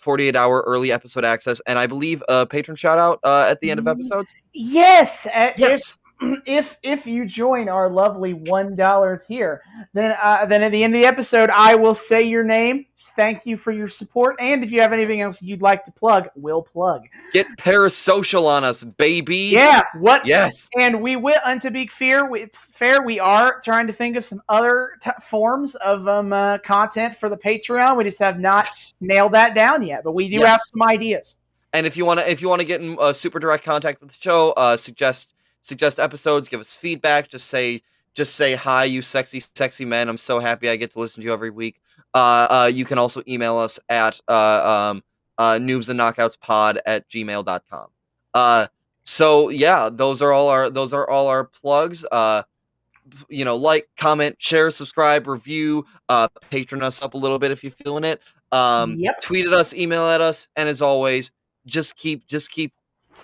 48-hour early episode access, and I believe a patron shout out at the end of episodes. Yes. Yes. If you join our lovely $1 tier, then at the end of the episode, I will say your name. Thank you for your support, and if you have anything else you'd like to plug, we'll plug. Get parasocial on us, baby. Yeah. What? Yes. And we will. And to be fair, we are trying to think of some other forms of content for the Patreon. We just have not nailed that down yet, but we do have some ideas. And if you want to get in super direct contact with the show, suggest episodes, give us feedback, just say hi, you sexy men. I'm so happy I get to listen to you every week. You can also email us at noobsandknockoutspod@gmail.com. So yeah, those are all our plugs. Like, comment, share, subscribe, review, patron us up a little bit if you're feeling it. Tweet at us, email at us, and as always, just keep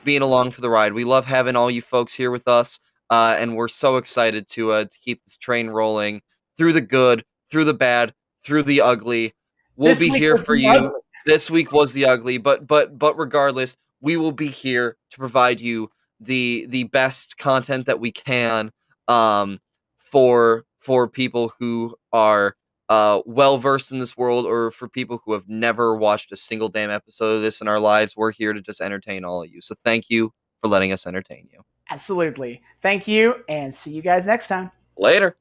being along for the ride. We love having all you folks here with us, and we're so excited to keep this train rolling through the good, through the bad, through the ugly. We'll be here for you. Ugly. This week was the ugly, but regardless, we will be here to provide you the best content that we can for people who are well versed in this world, or for people who have never watched a single damn episode of this in our lives. We're here to just entertain all of you. So thank you for letting us entertain you. Absolutely. Thank you, and see you guys next time. Later.